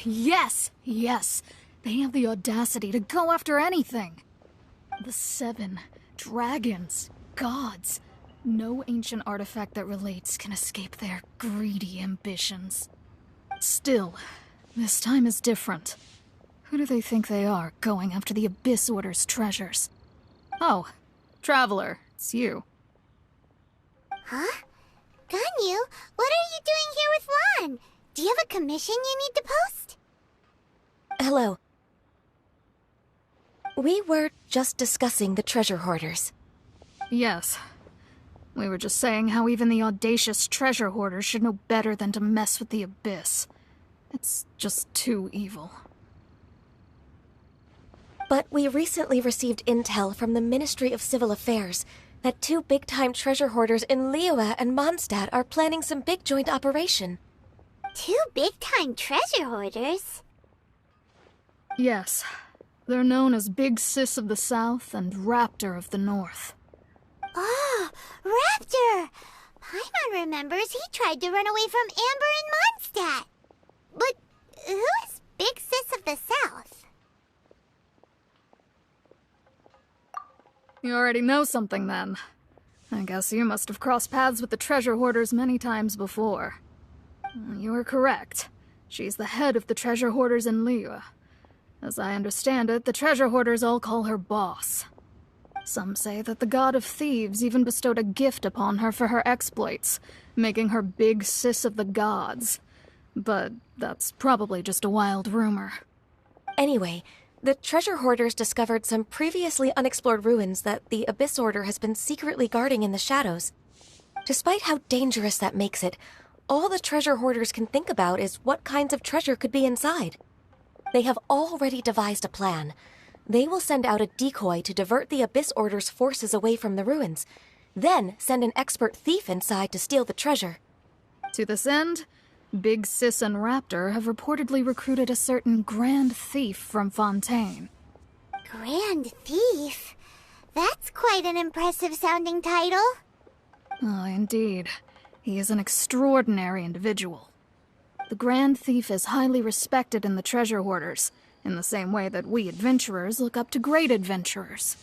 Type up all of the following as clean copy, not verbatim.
Yes! Yes! They have the audacity to go after anything! The 7 dragons, gods. No ancient artifact that relates can escape their greedy ambitions. Still, this time is different. Who do they think they are, going after the Abyss Order's treasures? Oh, Traveler, it's you. Huh? Ganyu, what are you doing here with Lan? Do you have a commission you need to post? Hello. We were just discussing the treasure hoarders. Yes. We were just saying how even the audacious treasure hoarders should know better than to mess with the Abyss. It's just too evil. But we recently received intel from the Ministry of Civil Affairs that 2 big-time treasure hoarders in Liyue and Mondstadt are planning some big joint operation. 2 big-time treasure hoarders? Yes. They're known as Big Sis of the South and Raptor of the North. Oh, Raptor! Paimon remembers he tried to run away from Amber in Mondstadt. But who is Big Sis of the South? You already know something, then. I guess you must have crossed paths with the treasure hoarders many times before. You are correct. She's the head of the treasure hoarders in Liyue. As I understand it, the treasure hoarders all call her boss. Some say that the god of thieves even bestowed a gift upon her for her exploits, making her Big Sis of the gods. But that's probably just a wild rumor. Anyway, the treasure hoarders discovered some previously unexplored ruins that the Abyss Order has been secretly guarding in the shadows. Despite how dangerous that makes it, all the treasure hoarders can think about is what kinds of treasure could be inside. They have already devised a plan. They will send out a decoy to divert the Abyss Order's forces away from the ruins, then send an expert thief inside to steal the treasure. To this end, Big Sis and Raptor have reportedly recruited a certain Grand Thief from Fontaine. Grand Thief? That's quite an impressive-sounding title. Oh, indeed. He is an extraordinary individual. The Grand Thief is highly respected in the treasure hoarders, in the same way that we adventurers look up to great adventurers.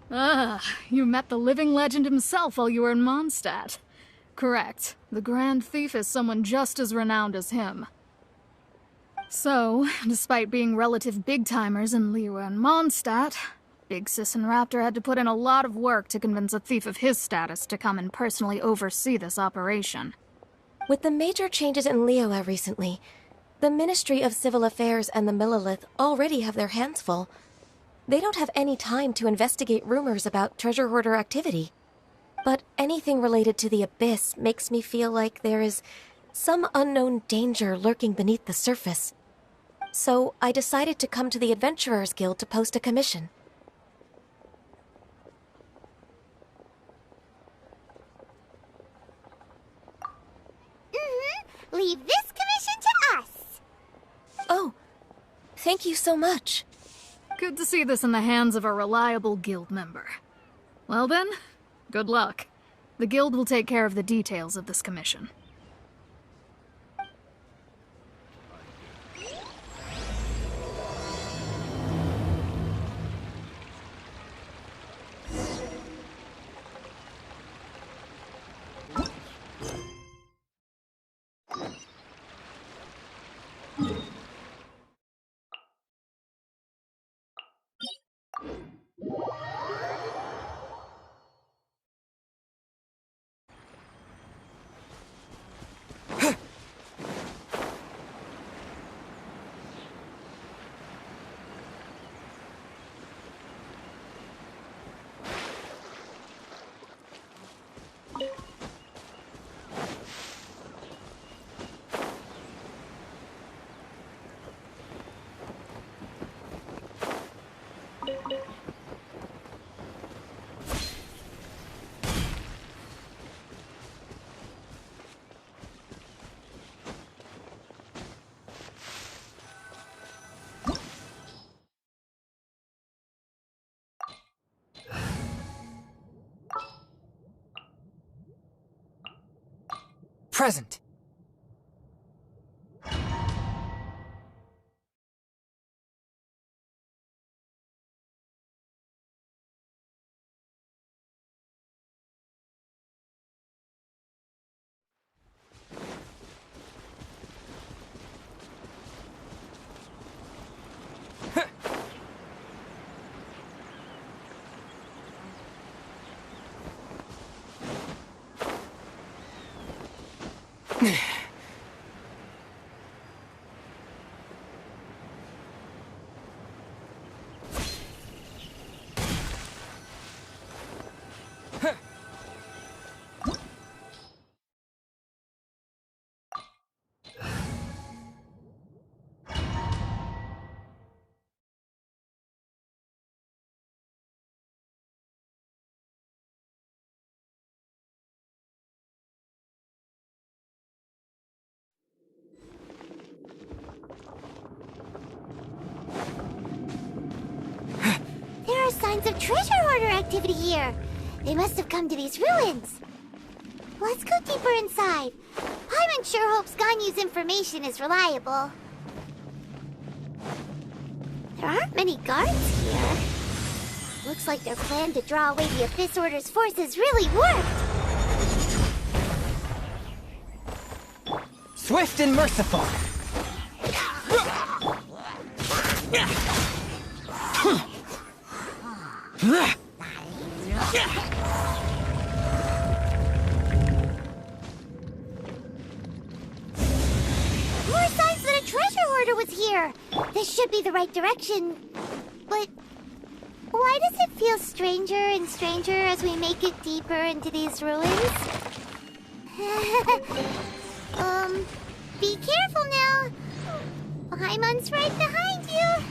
Ah, you met the living legend himself while you were in Mondstadt. Correct. The Grand Thief is someone just as renowned as him. So, despite being relative big-timers in Liyue and Mondstadt, Big Sis and Raptor had to put in a lot of work to convince a thief of his status to come and personally oversee this operation. With the major changes in Liyue recently, the Ministry of Civil Affairs and the Millelith already have their hands full. They don't have any time to investigate rumors about treasure hoarder activity. But anything related to the Abyss makes me feel like there is some unknown danger lurking beneath the surface. So I decided to come to the Adventurers Guild to post a commission. Leave this commission to us! Oh, thank you so much. Good to see this in the hands of a reliable guild member. Well then, good luck. The guild will take care of the details of this commission. present. There are signs of treasure hoarder activity here. They must have come to these ruins. Let's go deeper inside. Paimon sure hopes Ganyu's information is reliable. There aren't many guards here. Looks like their plan to draw away the Abyss Order's forces really worked. Swift and merciful. More signs that a treasure hoarder was here. This should be the right direction. But why does it feel stranger and stranger as we make it deeper into these ruins? Be careful now. Paimon's right behind you.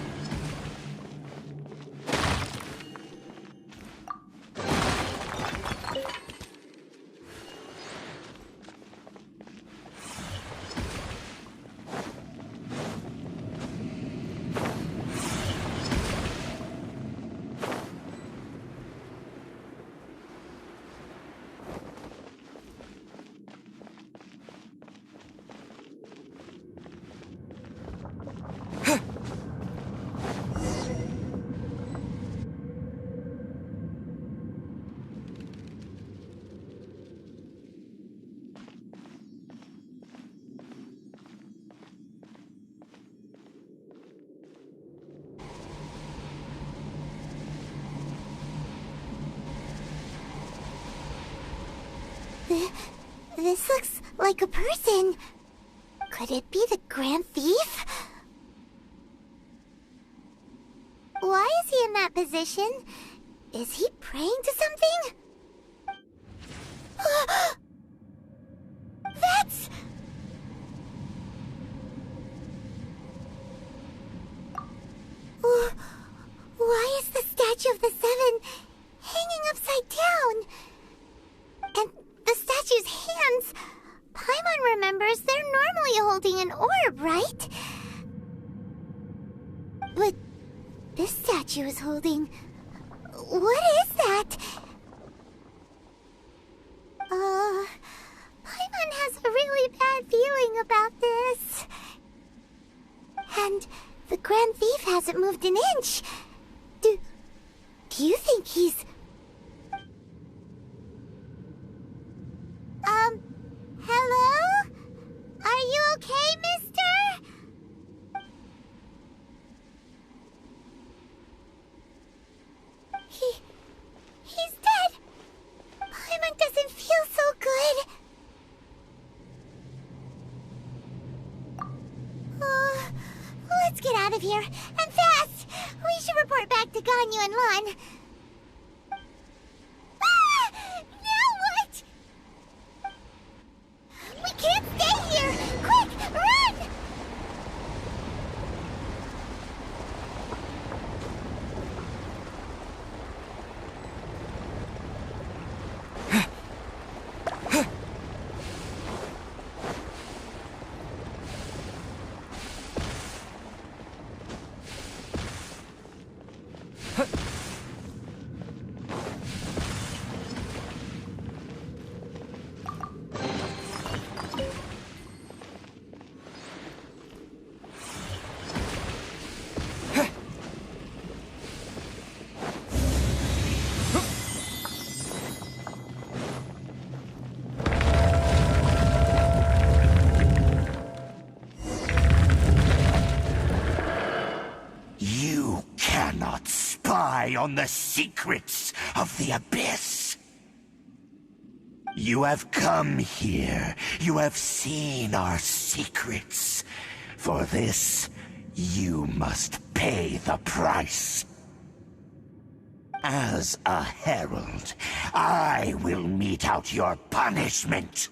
This looks like a person. Could it be the Grand Thief? Why is he in that position? Is he praying to something? That's... Why is the Statue of the Seven hanging upside down? And the statue's hands... Paimon remembers they're normally holding an orb, right? But this statue is holding... What is that? Paimon has a really bad feeling about this. And the Grand Thief hasn't moved an inch. Do you think he's... Hello? Are you okay, mister? He's dead. Paimon doesn't feel so good. Let's get out of here, and fast! We should report back to Ganyu and Lan. Now what? We can't stay here! Quick, run! eye on the secrets of the Abyss. You have come here. You have seen our secrets. For this, you must pay the price. As a herald, I will mete out your punishment.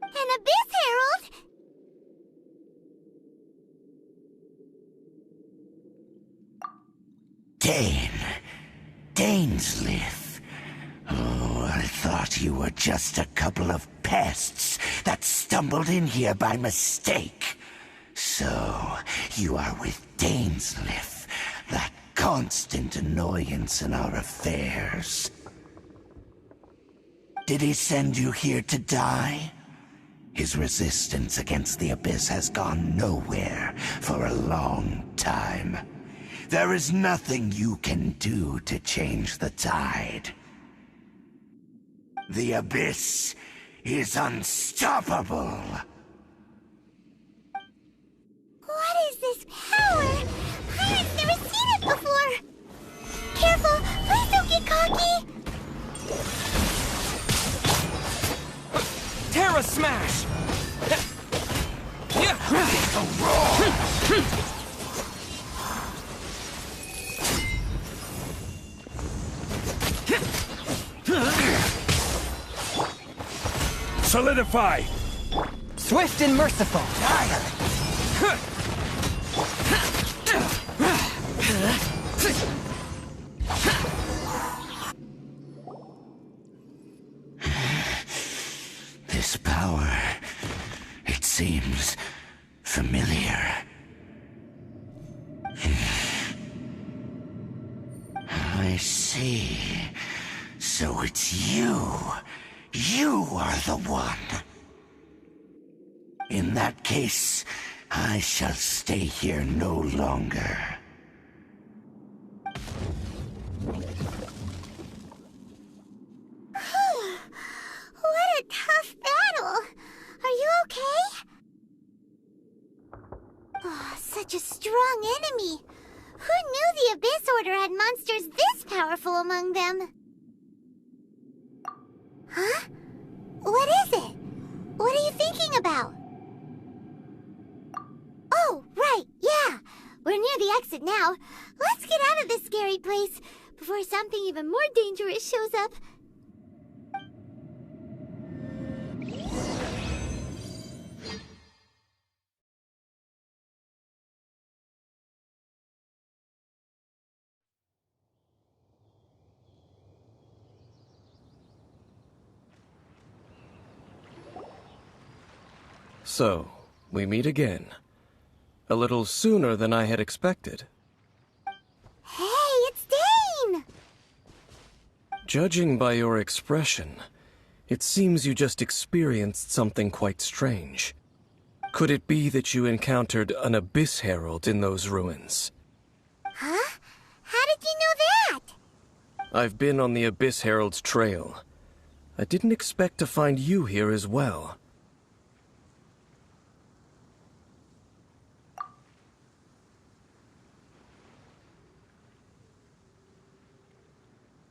An Abyss Herald? Dainsleif. Oh, I thought you were just a couple of pests that stumbled in here by mistake. So, you are with Dainsleif, that constant annoyance in our affairs. Did he send you here to die? His resistance against the Abyss has gone nowhere for a long time. There is nothing you can do to change the tide. The Abyss is unstoppable. What is this power? I've never seen it before. Careful, please don't get cocky. Terra Smash! Solidify! Swift and merciful! This power, it seems familiar. I see. So it's you. You are the one. In that case, I shall stay here no longer. What a tough battle. Are you okay? Oh, such a strong enemy. Who knew the Abyss Order had monsters this powerful among them? Huh? What is it? What are you thinking about? Oh, right, yeah. We're near the exit now. Let's get out of this scary place before something even more dangerous shows up. So, we meet again. A little sooner than I had expected. Hey, it's Dane! Judging by your expression, it seems you just experienced something quite strange. Could it be that you encountered an Abyss Herald in those ruins? Huh? How did you know that? I've been on the Abyss Herald's trail. I didn't expect to find you here as well.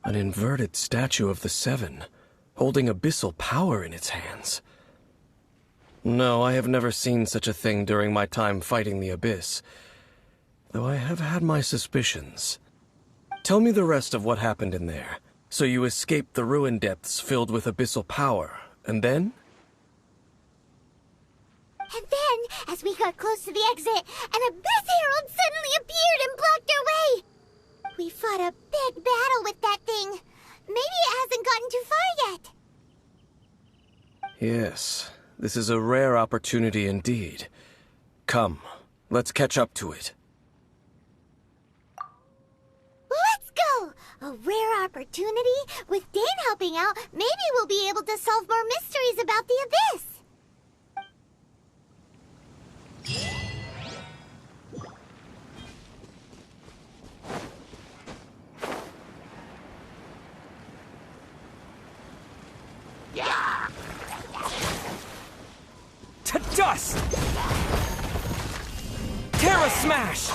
An inverted statue of the Seven, holding abyssal power in its hands. No, I have never seen such a thing during my time fighting the Abyss, though I have had my suspicions. Tell me the rest of what happened in there. So you escaped the ruin depths filled with abyssal power, and then? And then, as we got close to the exit, an Abyss Herald suddenly appeared and blocked our way! We fought a big battle with that thing. Maybe it hasn't gotten too far yet. Yes, this is a rare opportunity indeed. Come, let's catch up to it. Let's go! A rare opportunity? With Dane helping out, maybe we'll be able to solve more mysteries about the Abyss. To dust! Terra Smash!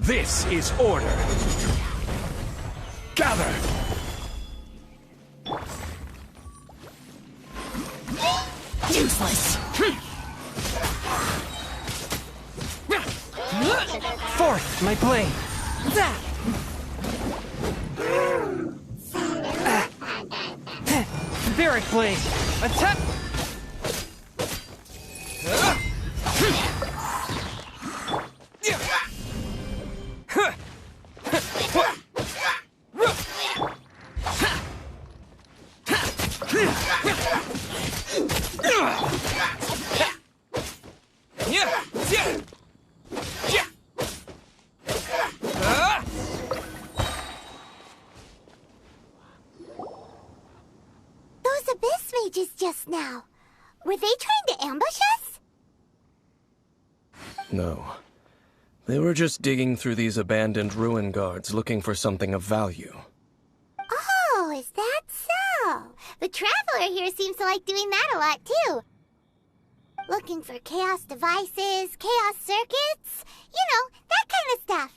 This is order. Gather! Useless! Forth, my blade! Barrack blade! Attack! Those Abyss mages just now. Were they trying to ambush us? No. They were just digging through these abandoned ruin guards looking for something of value. Oh, is that so? The Traveler here seems to like doing that a lot, too. Looking for chaos devices, chaos circuits, you know, that kind of stuff.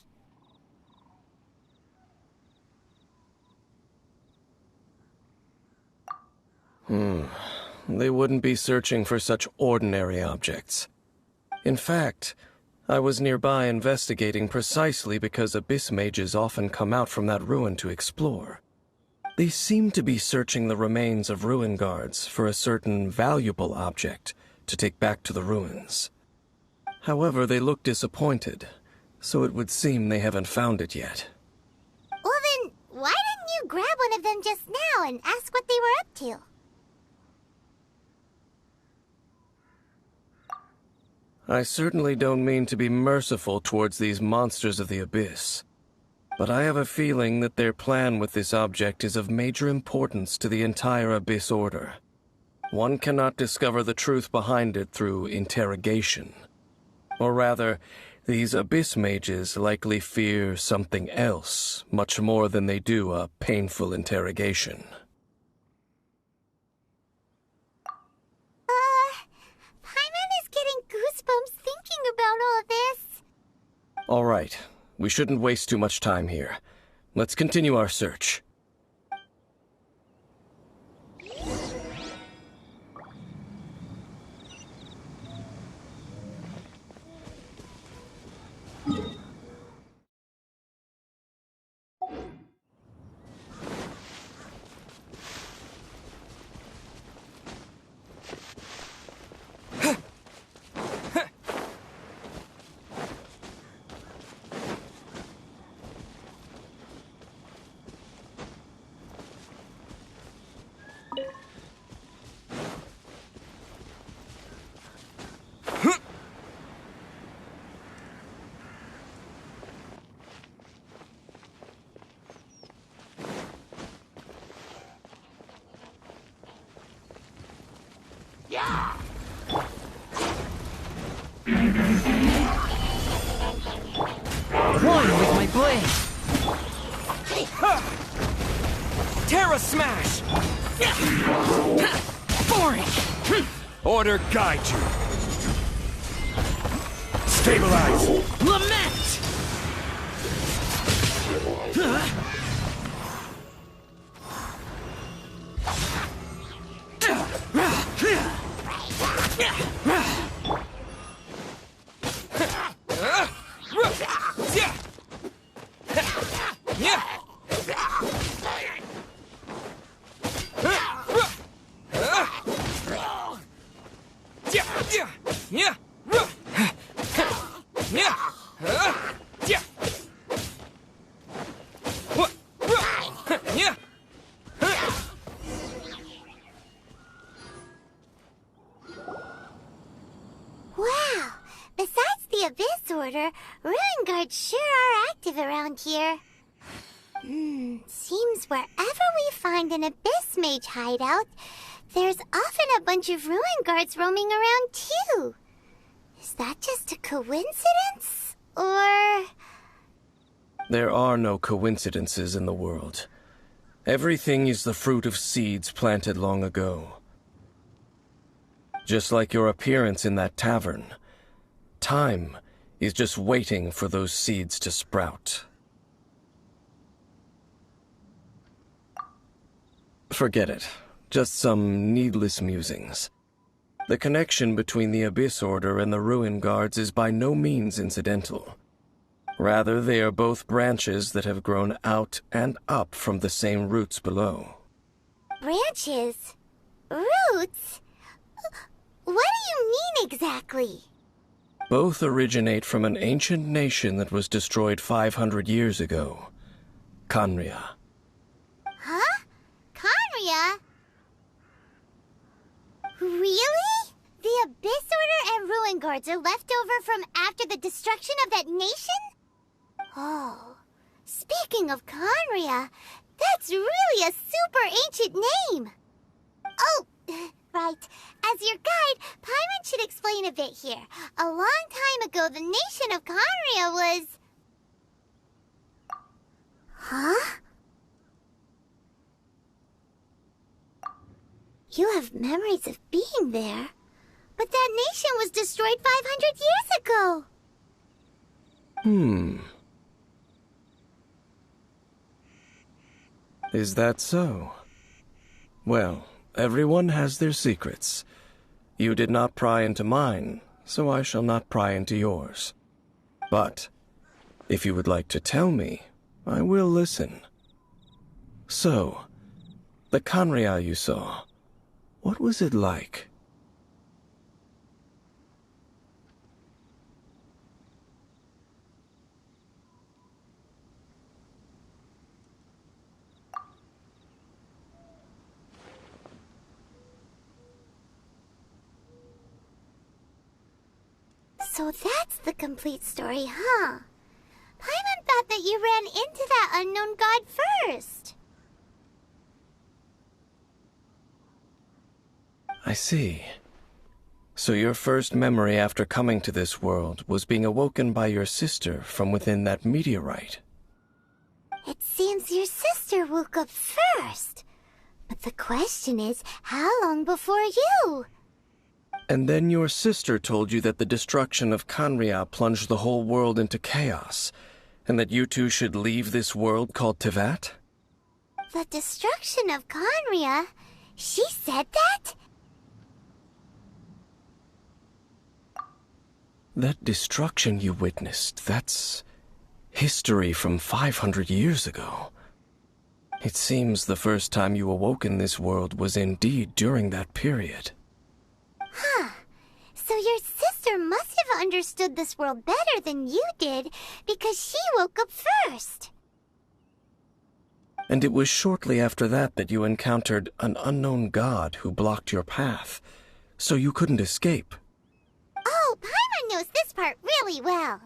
They wouldn't be searching for such ordinary objects. In fact, I was nearby investigating precisely because Abyss mages often come out from that ruin to explore. They seem to be searching the remains of ruin guards for a certain valuable object to take back to the ruins. However, they look disappointed, so it would seem they haven't found it yet. Well then, why didn't you grab one of them just now and ask what they were up to? I certainly don't mean to be merciful towards these monsters of the Abyss, but I have a feeling that their plan with this object is of major importance to the entire Abyss Order. One cannot discover the truth behind it through interrogation. Or rather, these Abyss mages likely fear something else much more than they do a painful interrogation. Paimon is getting goosebumps thinking about all of this. All right, we shouldn't waste too much time here. Let's continue our search. One with my blade! Terra Smash! Boring! Order guide you! Stabilize! Lament! Wow, besides the Abyss Order, Ruin Guards sure are active around here. Seems wherever we find an Abyss Mage hideout, there's often a bunch of Ruin Guards roaming around too. Is that just a coincidence? Or... There are no coincidences in the world. Everything is the fruit of seeds planted long ago. Just like your appearance in that tavern, time He's just waiting for those seeds to sprout. Forget it. Just some needless musings. The connection between the Abyss Order and the Ruin Guards is by no means incidental. Rather, they are both branches that have grown out and up from the same roots below. Branches? Roots? What do you mean exactly? Both originate from an ancient nation that was destroyed 500 years ago. Khaenri'ah. Huh? Khaenri'ah? Really? The Abyss Order and Ruin Guards are left over from after the destruction of that nation? Oh, speaking of Khaenri'ah, that's really a super ancient name. Oh, right. As your guide, Paimon should explain a bit here. A long time ago, the nation of Khaenri'ah was... Huh? You have memories of being there. But that nation was destroyed 500 years ago. Is that so? Well, everyone has their secrets. You did not pry into mine, so I shall not pry into yours. But, if you would like to tell me, I will listen. So, the Khaenri'ah you saw, what was it like? So that's the complete story, huh? Paimon thought that you ran into that unknown god first. I see. So your first memory after coming to this world was being awoken by your sister from within that meteorite. It seems your sister woke up first. But the question is, how long before you? And then your sister told you that the destruction of Khaenri'ah plunged the whole world into chaos, and that you two should leave this world called Teyvat? The destruction of Khaenri'ah? She said that? That destruction you witnessed, that's history from 500 years ago. It seems the first time you awoke in this world was indeed during that period. Huh. So your sister must have understood this world better than you did, because she woke up first. And it was shortly after that that you encountered an unknown god who blocked your path, so you couldn't escape. Oh, Paimon knows this part really well.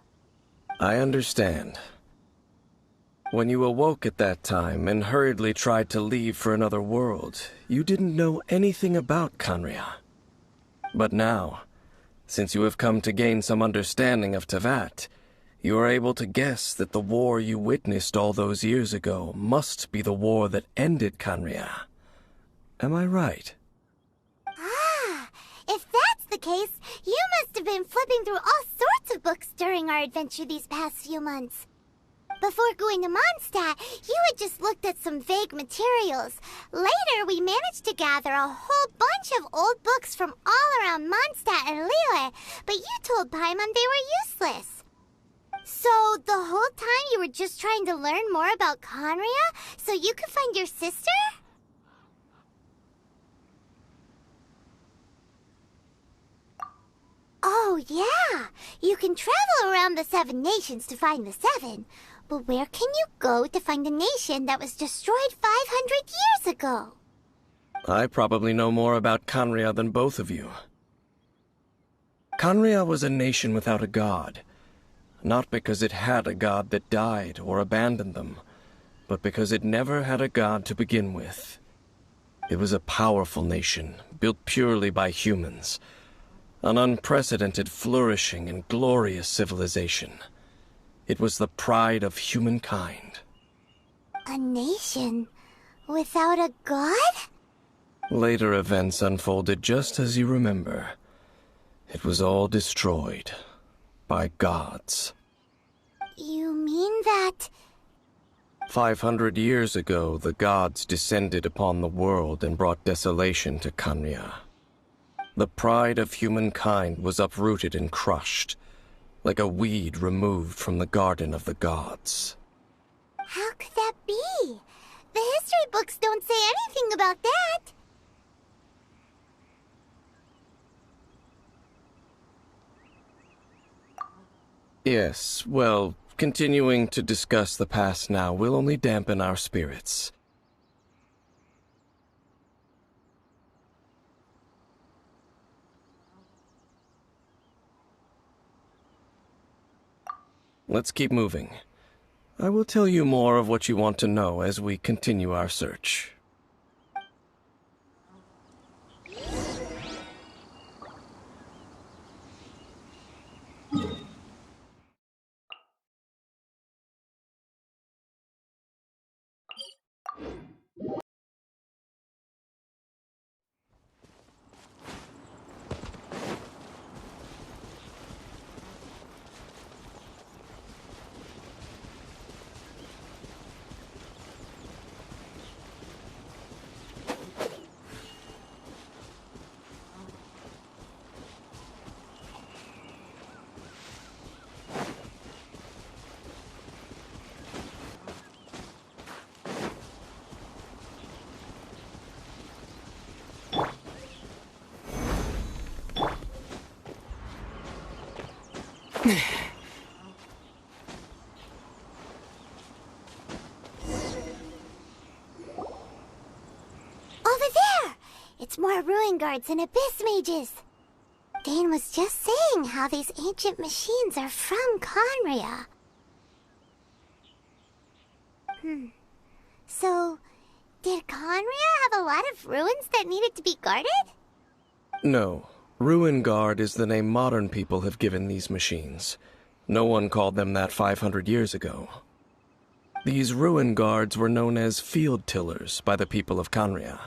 I understand. When you awoke at that time and hurriedly tried to leave for another world, you didn't know anything about Khaenri'ah. But now, since you have come to gain some understanding of Teyvat, you are able to guess that the war you witnessed all those years ago must be the war that ended Khaenri'ah. Am I right? Ah, if that's the case, you must have been flipping through all sorts of books during our adventure these past few months. Before going to Mondstadt, you had just looked at some vague materials. Later, we managed to gather a whole bunch of old books from all around Mondstadt and Liyue, but you told Paimon they were useless. So, the whole time you were just trying to learn more about Khaenri'ah so you could find your sister? Oh, yeah! You can travel around the 7 nations to find the 7. But where can you go to find a nation that was destroyed 500 years ago? I probably know more about Khaenri'ah than both of you. Khaenri'ah was a nation without a god. Not because it had a god that died or abandoned them, but because it never had a god to begin with. It was a powerful nation, built purely by humans. An unprecedented, flourishing, and glorious civilization. It was the pride of humankind. A nation without a god? Later events unfolded just as you remember. It was all destroyed. by gods. You mean that... 500 years ago, the gods descended upon the world and brought desolation to Khaenri'ah. The pride of humankind was uprooted and crushed, like a weed removed from the garden of the gods. How could that be? The history books don't say anything about that. Yes, well, continuing to discuss the past now will only dampen our spirits. Let's keep moving. I will tell you more of what you want to know as we continue our search. It's more ruin guards and abyss mages. Dane was just saying how these ancient machines are from Khaenri'ah. So, did Khaenri'ah have a lot of ruins that needed to be guarded? No. Ruin Guard is the name modern people have given these machines. No one called them that 500 years ago. These Ruin Guards were known as Field Tillers by the people of Khaenri'ah.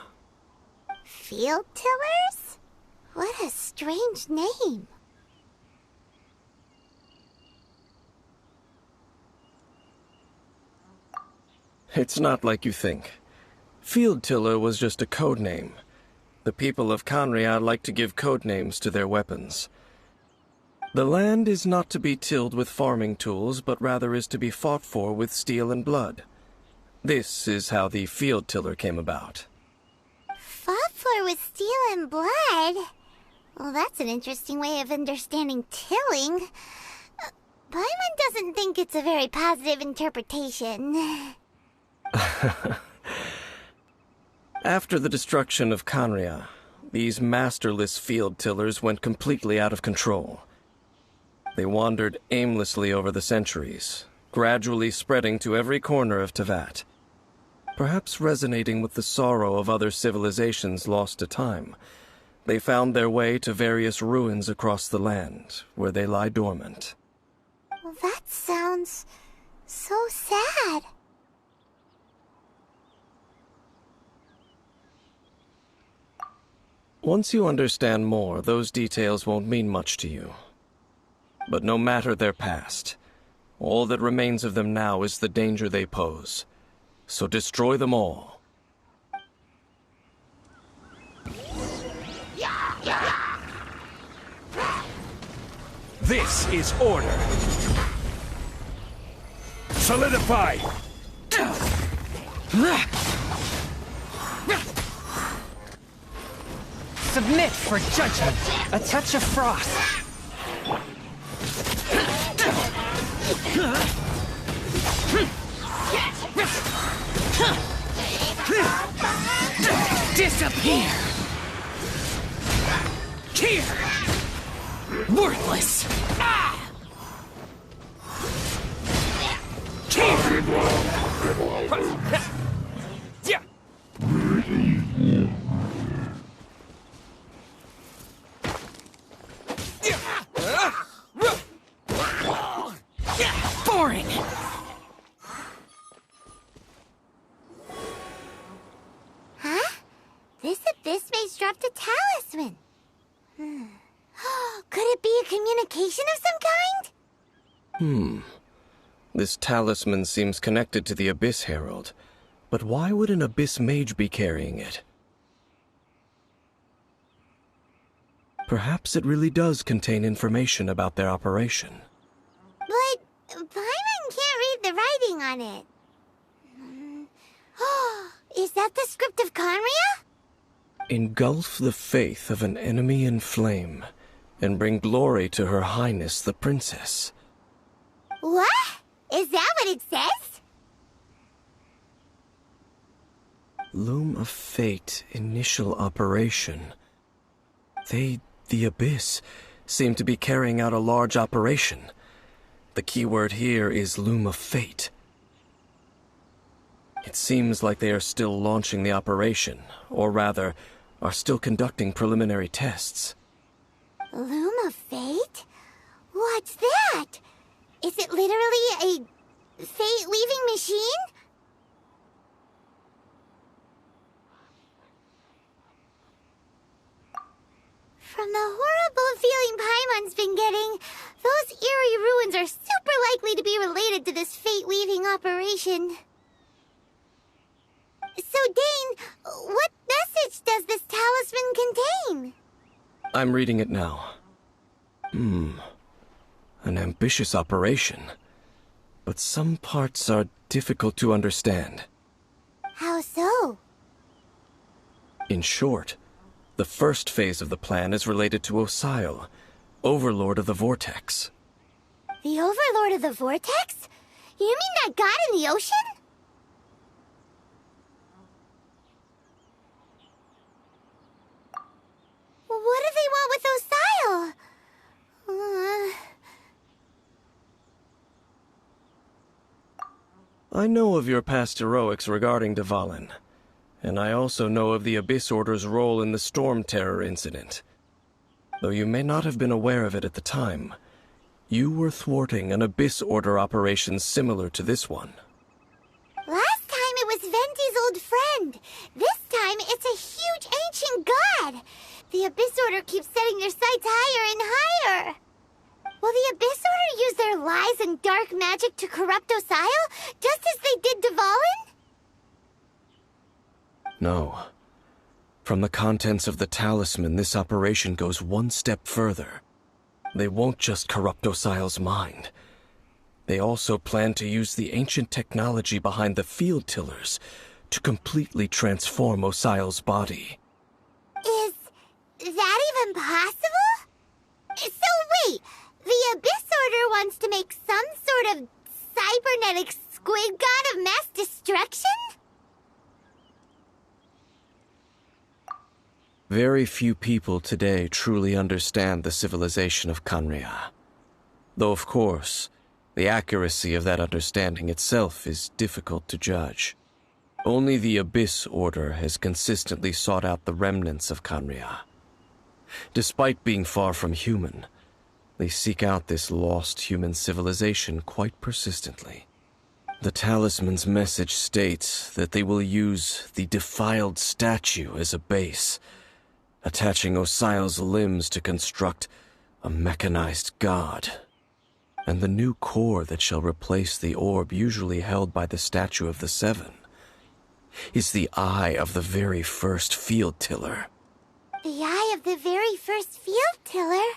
Field Tillers? What a strange name. It's not like you think. Field Tiller was just a code name. The people of Khaenri'ah like to give code names to their weapons. The land is not to be tilled with farming tools, but rather is to be fought for with steel and blood. This is how the Field Tiller came about. Fought for with steel and blood? Well, that's an interesting way of understanding tilling. Paimon doesn't think it's a very positive interpretation. After the destruction of Khaenri'ah, these masterless field tillers went completely out of control. They wandered aimlessly over the centuries, gradually spreading to every corner of Teyvat. Perhaps resonating with the sorrow of other civilizations lost to time, they found their way to various ruins across the land, where they lie dormant. Well, that sounds so sad. Once you understand more, those details won't mean much to you. But no matter their past, all that remains of them now is the danger they pose. So destroy them all. This is order. Solidify! Submit for judgment. A touch of frost. Disappear! Here! Worthless! Here! Yeah! Boring! Huh? This abyss maze dropped a talisman. Could it be a communication of some kind? This talisman seems connected to the Abyss Herald, but why would an Abyss mage be carrying it? Perhaps it really does contain information about their operation. But Paimon can't read the writing on it. Is that the script of Conria? Engulf the faith of an enemy in flame, and bring glory to Her Highness the Princess. What? Is that what it says? Loom of Fate, initial operation. The Abyss, seem to be carrying out a large operation. The keyword here is Loom of Fate. It seems like they are still launching the operation, or rather, are still conducting preliminary tests. Loom of Fate? What's that? Is it literally a fate-weaving machine? From the horrible feeling Paimon's been getting, those eerie ruins are super likely to be related to this fate-weaving operation. So, Dane, what message does this talisman contain? I'm reading it now. An ambitious operation. But some parts are difficult to understand. How so? In short, the first phase of the plan is related to Osial, Overlord of the Vortex. The Overlord of the Vortex? You mean that god in the ocean? What do they want with Osial? I know of your past heroics regarding Dvalin, and I also know of the Abyss Order's role in the Storm Terror incident. Though you may not have been aware of it at the time, you were thwarting an Abyss Order operation similar to this one. Last time it was Venti's old friend. This time it's a huge ancient god. The Abyss Order keeps setting their sights higher and higher. Will the Abyss Order use their lies and dark magic to corrupt Osial, just as they did Dvalin? No. From the contents of the talisman, this operation goes one step further. They won't just corrupt Osial's mind. They also plan to use the ancient technology behind the field tillers to completely transform Osial's body. Is that even possible? So wait, the Abyss Order wants to make some sort of cybernetic squid god of mass destruction? Very few people today truly understand the civilization of Conria. Though, of course, the accuracy of that understanding itself is difficult to judge. Only the Abyss Order has consistently sought out the remnants of Conria. Despite being far from human, they seek out this lost human civilization quite persistently. The talisman's message states that they will use the defiled statue as a base, attaching Osial's limbs to construct a mechanized god. And the new core that shall replace the orb usually held by the Statue of the Seven is the eye of the very first field tiller. The eye of the very first field tiller?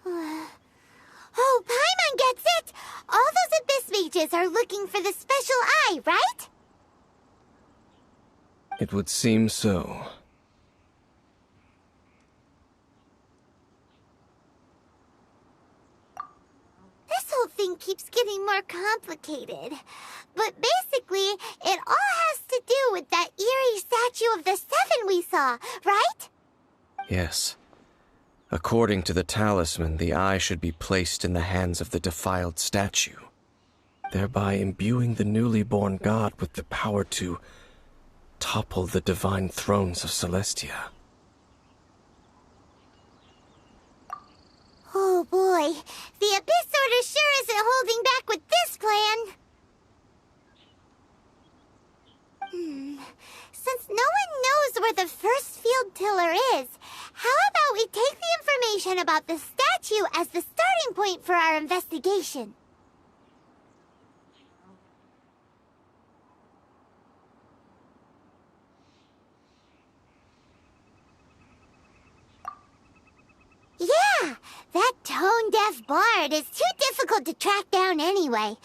Oh, Paimon gets it! All those Abyss mages are looking for the special eye, right? It would seem so. This whole thing keeps getting more complicated. But basically, it all has to do with that eerie Statue of the Seven we saw, right? Yes. According to the talisman, the eye should be placed in the hands of the defiled statue, thereby imbuing the newly born god with the power to topple the divine thrones of Celestia. Oh boy, the Abyss Order sure isn't holding back with this plan. Since no one knows where the first field tiller is, how about we take the information about the statue statue as the starting point for our investigation. Yeah, that tone-deaf bard is too difficult to track down anyway.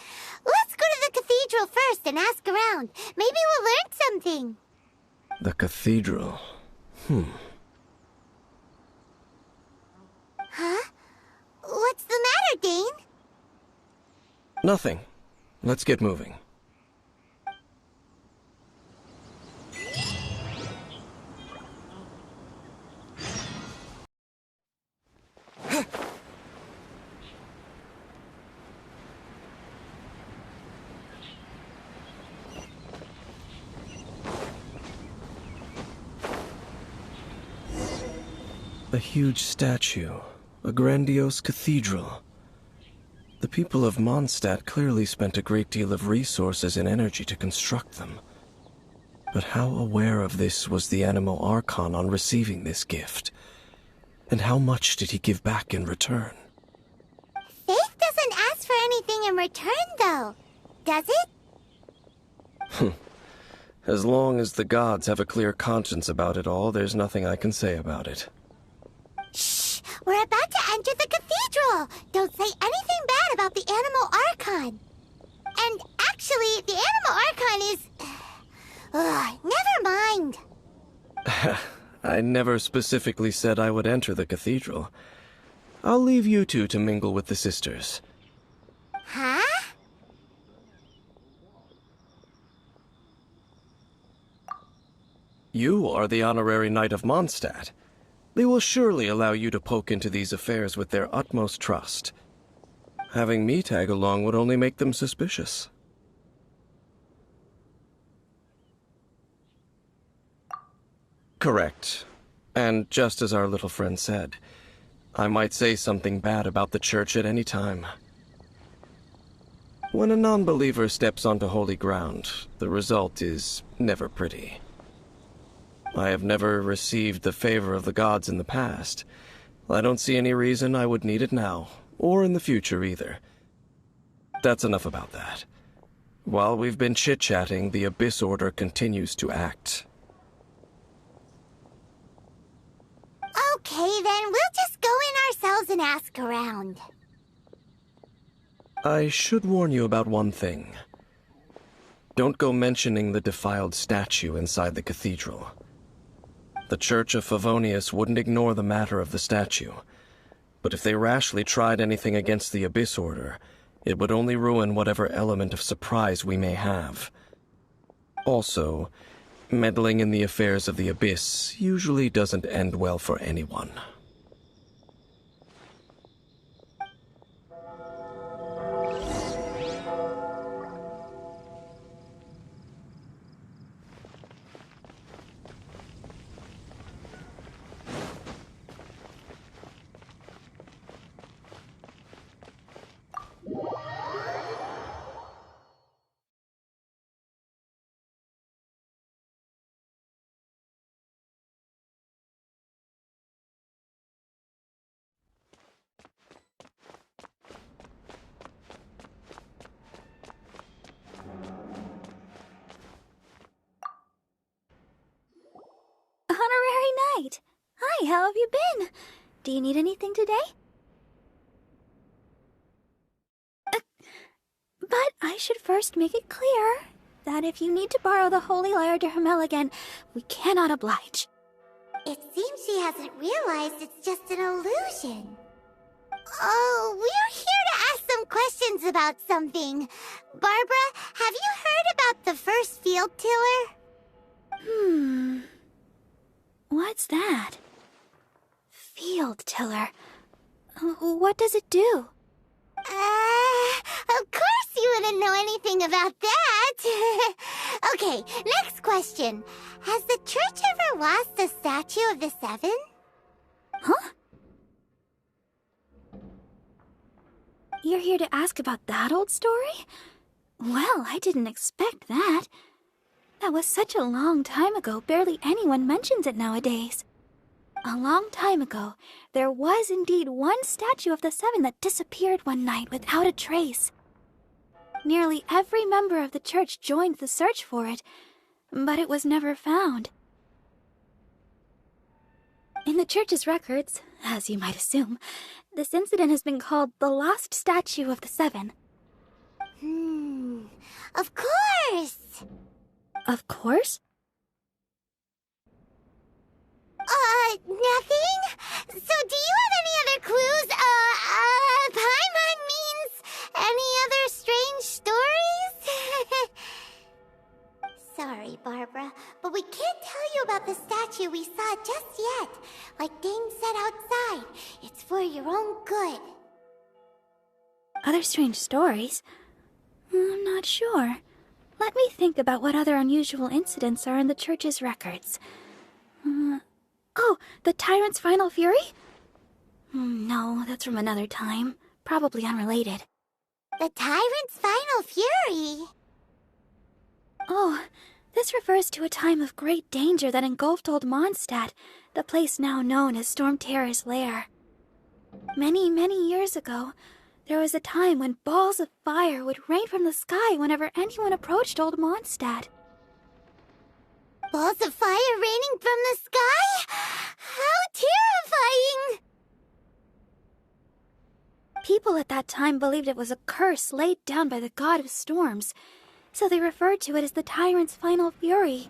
Let's go to the cathedral first and ask around. Maybe we'll learn something. The cathedral. Huh? What's the matter, Dane? Nothing. Let's get moving. A huge statue, a grandiose cathedral. The people of Mondstadt clearly spent a great deal of resources and energy to construct them. But how aware of this was the Animo Archon on receiving this gift? And how much did he give back in return? Faith doesn't ask for anything in return, though. Does it? As long as the gods have a clear conscience about it all, there's nothing I can say about it. Shh! We're about to enter the cathedral! Don't say anything bad about the Animo Archon! And actually, the Animo Archon is... never mind! I never specifically said I would enter the cathedral. I'll leave you two to mingle with the sisters. Huh? You are the honorary knight of Mondstadt. They will surely allow you to poke into these affairs with their utmost trust. Having me tag along would only make them suspicious. Correct. And just as our little friend said, I might say something bad about the church at any time. When a non-believer steps onto holy ground, the result is never pretty. I have never received the favor of the gods in the past. I don't see any reason I would need it now, or in the future either. That's enough about that. While we've been chit-chatting, the Abyss Order continues to act. Okay, then we'll just go in ourselves and ask around. I should warn you about one thing. Don't go mentioning the defiled statue inside the cathedral. The Church of Favonius wouldn't ignore the matter of the statue, but if they rashly tried anything against the Abyss Order, it would only ruin whatever element of surprise we may have. Also, meddling in the affairs of the Abyss usually doesn't end well for anyone. Honorary Knight! Hi, how have you been? Do you need anything today? But I should first make it clear that if you need to borrow the Holy Lyre to Hermel again, we cannot oblige. It seems she hasn't realized it's just an illusion. Oh, we're here to ask some questions about something. Barbara, have you heard about the first field tiller? What's that? Field tiller. What does it do? Of course you wouldn't know anything about that. Okay, next question. Has the church ever lost a statue of the Seven? Huh? You're here to ask about that old story? Well, I didn't expect that. That was such a long time ago, barely anyone mentions it nowadays. A long time ago, there was indeed one statue of the Seven that disappeared one night without a trace. Nearly every member of the church joined the search for it, but it was never found. In the church's records, as you might assume, this incident has been called the Lost Statue of the Seven. Of course! Of course? Nothing? So do you have any other clues? Paimon means any other strange stories? Sorry, Barbara, but we can't tell you about the statue we saw just yet. Like Dane said outside, it's for your own good. Other strange stories? I'm not sure. Let me think about what other unusual incidents are in the church's records. Oh, the Tyrant's Final Fury? No, that's from another time. Probably unrelated. The Tyrant's Final Fury? Oh, this refers to a time of great danger that engulfed old Mondstadt, the place now known as Storm Terror's lair. Many, many years ago, there was a time when balls of fire would rain from the sky whenever anyone approached old Mondstadt. Balls of fire raining from the sky? How terrifying! People at that time believed it was a curse laid down by the god of storms, so they referred to it as the Tyrant's Final Fury.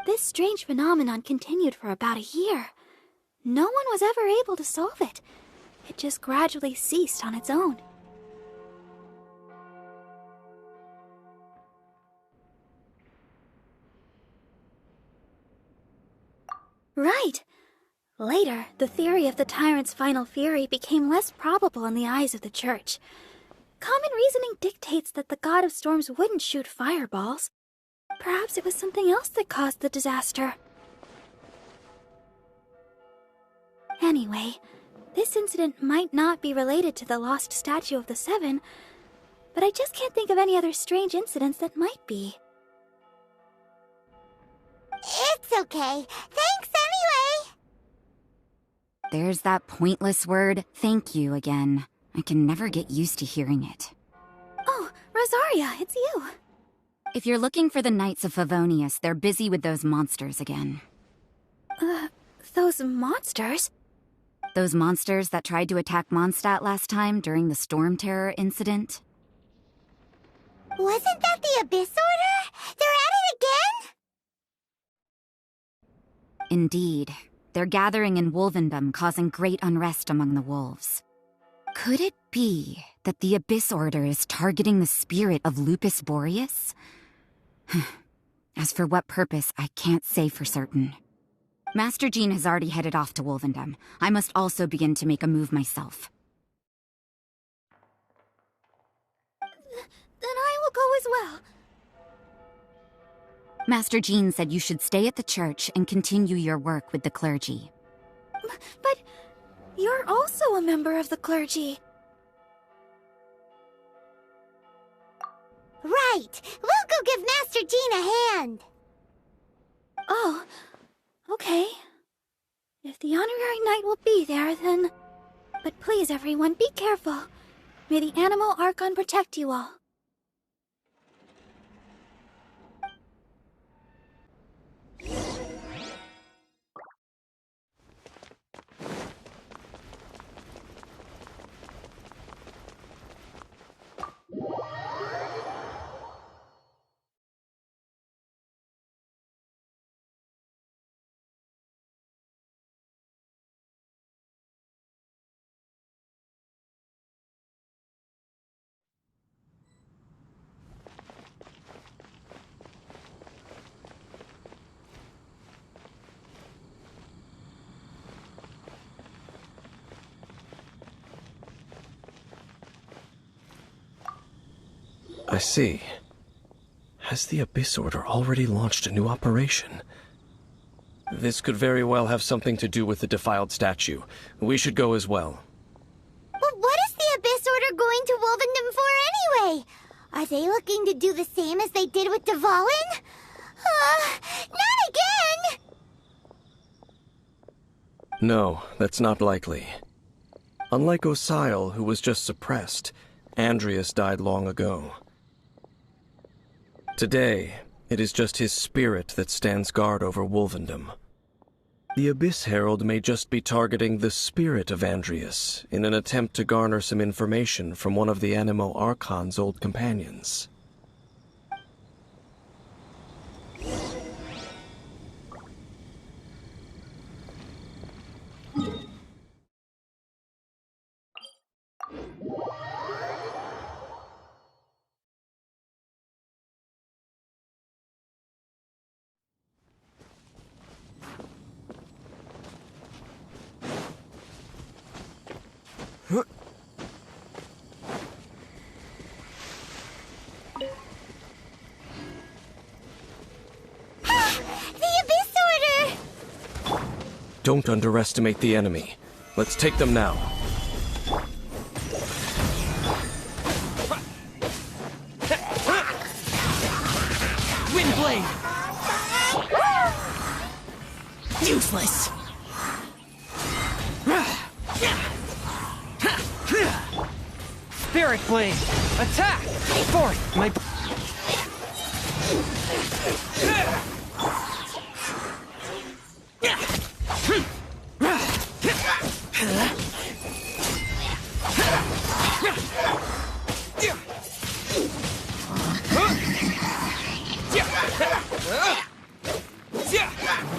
This strange phenomenon continued for about a year. No one was ever able to solve it. It just gradually ceased on its own. Right. Later, the theory of the Tyrant's Final Fury became less probable in the eyes of the Church. Common reasoning dictates that the god of storms wouldn't shoot fireballs. Perhaps it was something else that caused the disaster. Anyway, this incident might not be related to the lost statue of the Seven, but I just can't think of any other strange incidents that might be. It's okay. Thanks anyway! There's that pointless word, thank you, again. I can never get used to hearing it. Oh, Rosaria, it's you. If you're looking for the Knights of Favonius, they're busy with those monsters again. Those monsters? Those monsters that tried to attack Mondstadt last time during the Storm Terror incident? Wasn't that the Abyss Order? They're at it again? Indeed. They're gathering in Wolvendom, causing great unrest among the wolves. Could it be that the Abyss Order is targeting the spirit of Lupus Boreas? As for what purpose, I can't say for certain. Master Jean has already headed off to Wolvendom. I must also begin to make a move myself. Then I will go as well. Master Jean said you should stay at the church and continue your work with the clergy. But you're also a member of the clergy. Right! We'll go give Master Jean a hand! Oh, okay. If the honorary knight will be there, then... But please, everyone, be careful. May the animal Archon protect you all. I see. Has the Abyss Order already launched a new operation? This could very well have something to do with the defiled statue. We should go as well. But what is the Abyss Order going to Wolvendom for anyway? Are they looking to do the same as they did with Dvalin? Not again! No, that's not likely. Unlike Osial, who was just suppressed, Andreas died long ago. Today, it is just his spirit that stands guard over Wolvendom. The Abyss Herald may just be targeting the spirit of Andreas in an attempt to garner some information from one of the Animo Archon's old companions. Don't underestimate the enemy. Let's take them now. Windblade! Useless! Spirit Blade! Attack! Forth! My...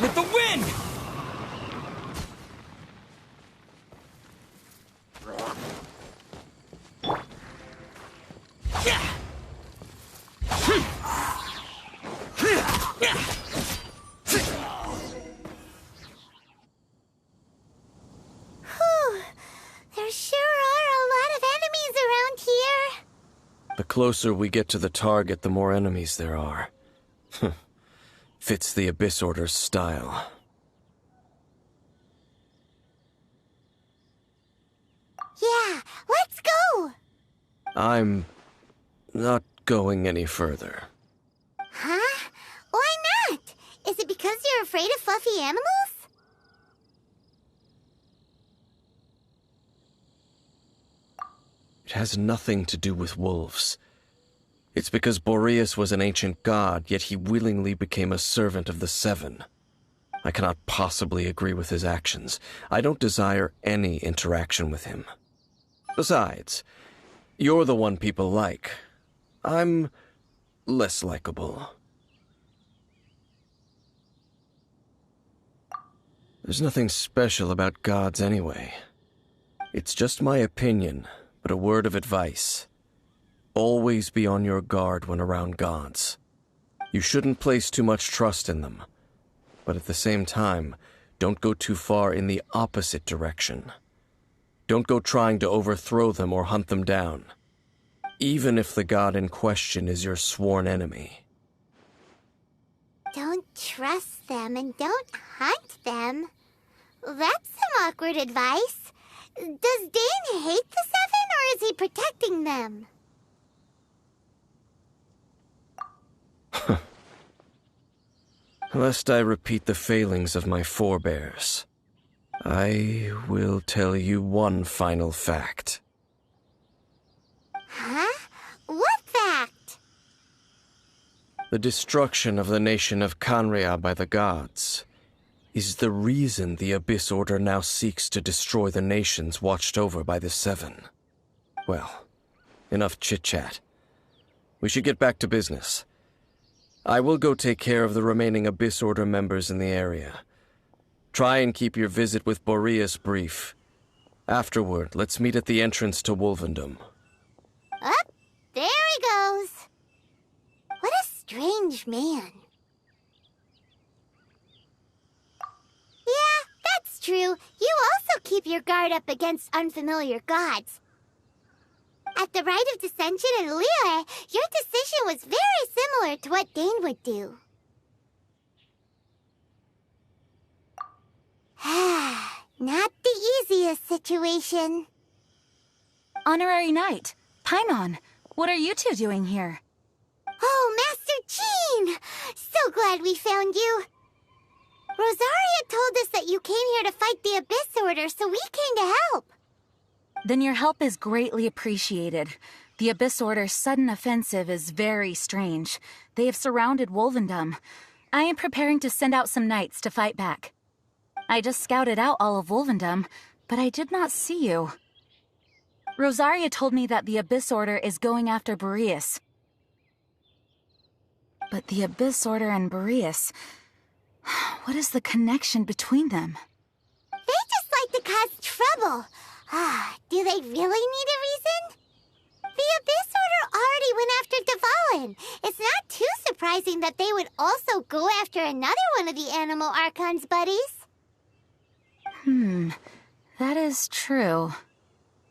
With the wind! There sure are a lot of enemies around here. The closer we get to the target, the more enemies there are. Fits the Abyss Order's style. Yeah, let's go! I'm not going any further. Huh? Why not? Is it because you're afraid of fluffy animals? It has nothing to do with wolves. It's because Boreas was an ancient god, yet he willingly became a servant of the Seven. I cannot possibly agree with his actions. I don't desire any interaction with him. Besides, you're the one people like. I'm less likable. There's nothing special about gods anyway. It's just my opinion, but a word of advice. Always be on your guard when around gods. You shouldn't place too much trust in them, but at the same time, don't go too far in the opposite direction. Don't go trying to overthrow them or hunt them down, even if the god in question is your sworn enemy. Don't trust them and don't hunt them. That's some awkward advice. Does Dane hate the Seven, or is he protecting them? Lest I repeat the failings of my forebears, I will tell you one final fact. Huh? What fact? The destruction of the nation of Khaenri'ah by the gods is the reason the Abyss Order now seeks to destroy the nations watched over by the Seven. Well, enough chit-chat. We should get back to business. I will go take care of the remaining Abyss Order members in the area. Try and keep your visit with Boreas brief. Afterward, let's meet at the entrance to Wolvendom. Up, there he goes. What a strange man. Yeah, that's true. You also keep your guard up against unfamiliar gods. At the Rite of Dissension in Liyue, your decision was very similar to what Dane would do. Not the easiest situation. Honorary Knight, Paimon, what are you two doing here? Oh, Master Jean! So glad we found you. Rosaria told us that you came here to fight the Abyss Order, so we came to help. Then your help is greatly appreciated. The Abyss Order's sudden offensive is very strange. They have surrounded Wolvendom. I am preparing to send out some knights to fight back. I just scouted out all of Wolvendom, but I did not see you. Rosaria told me that the Abyss Order is going after Boreas. But the Abyss Order and Boreas... what is the connection between them? They just like to cause trouble. Do they really need a reason? The Abyss Order already went after Dvalin. It's not too surprising that they would also go after another one of the Animal Archon's buddies. That is true.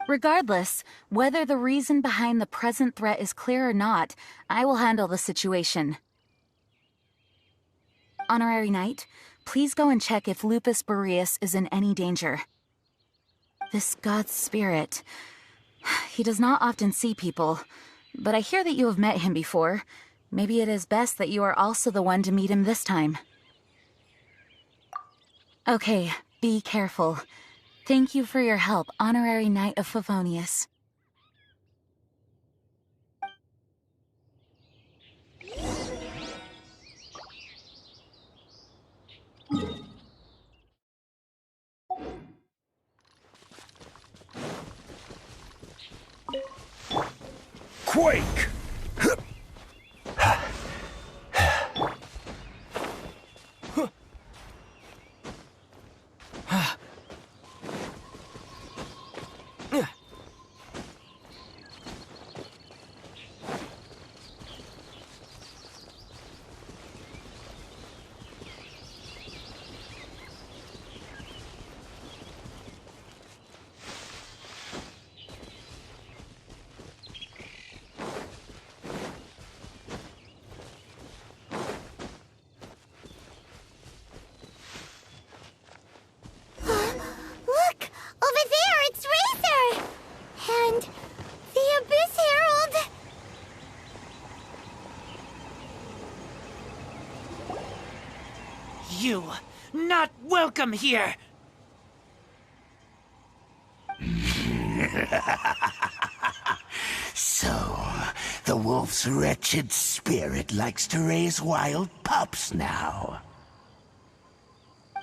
Regardless, whether the reason behind the present threat is clear or not, I will handle the situation. Honorary Knight, please go and check if Lupus Boreas is in any danger. This god's spirit... he does not often see people, but I hear that you have met him before. Maybe it is best that you are also the one to meet him this time. Okay, be careful. Thank you for your help, Honorary Knight of Favonius. Quake! You, not welcome here! So, the wolf's wretched spirit likes to raise wild pups now.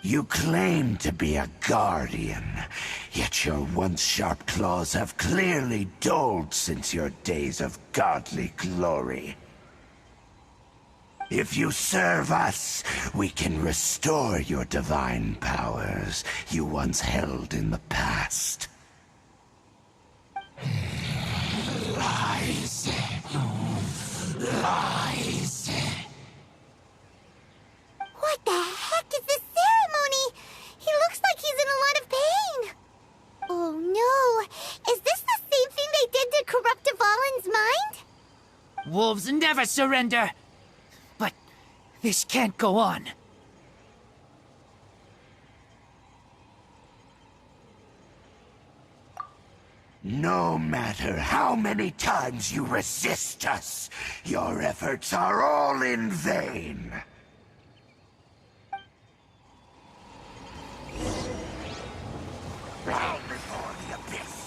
You claim to be a guardian, yet your once sharp claws have clearly dulled since your days of godly glory. If you serve us, we can restore your divine powers you once held in the past. Lies. Lies. What the heck is this ceremony? He looks like he's in a lot of pain. Oh no, is this the same thing they did to corrupt Dvalin's mind? Wolves never surrender! But this can't go on. No matter how many times you resist us, your efforts are all in vain. Bow before the abyss.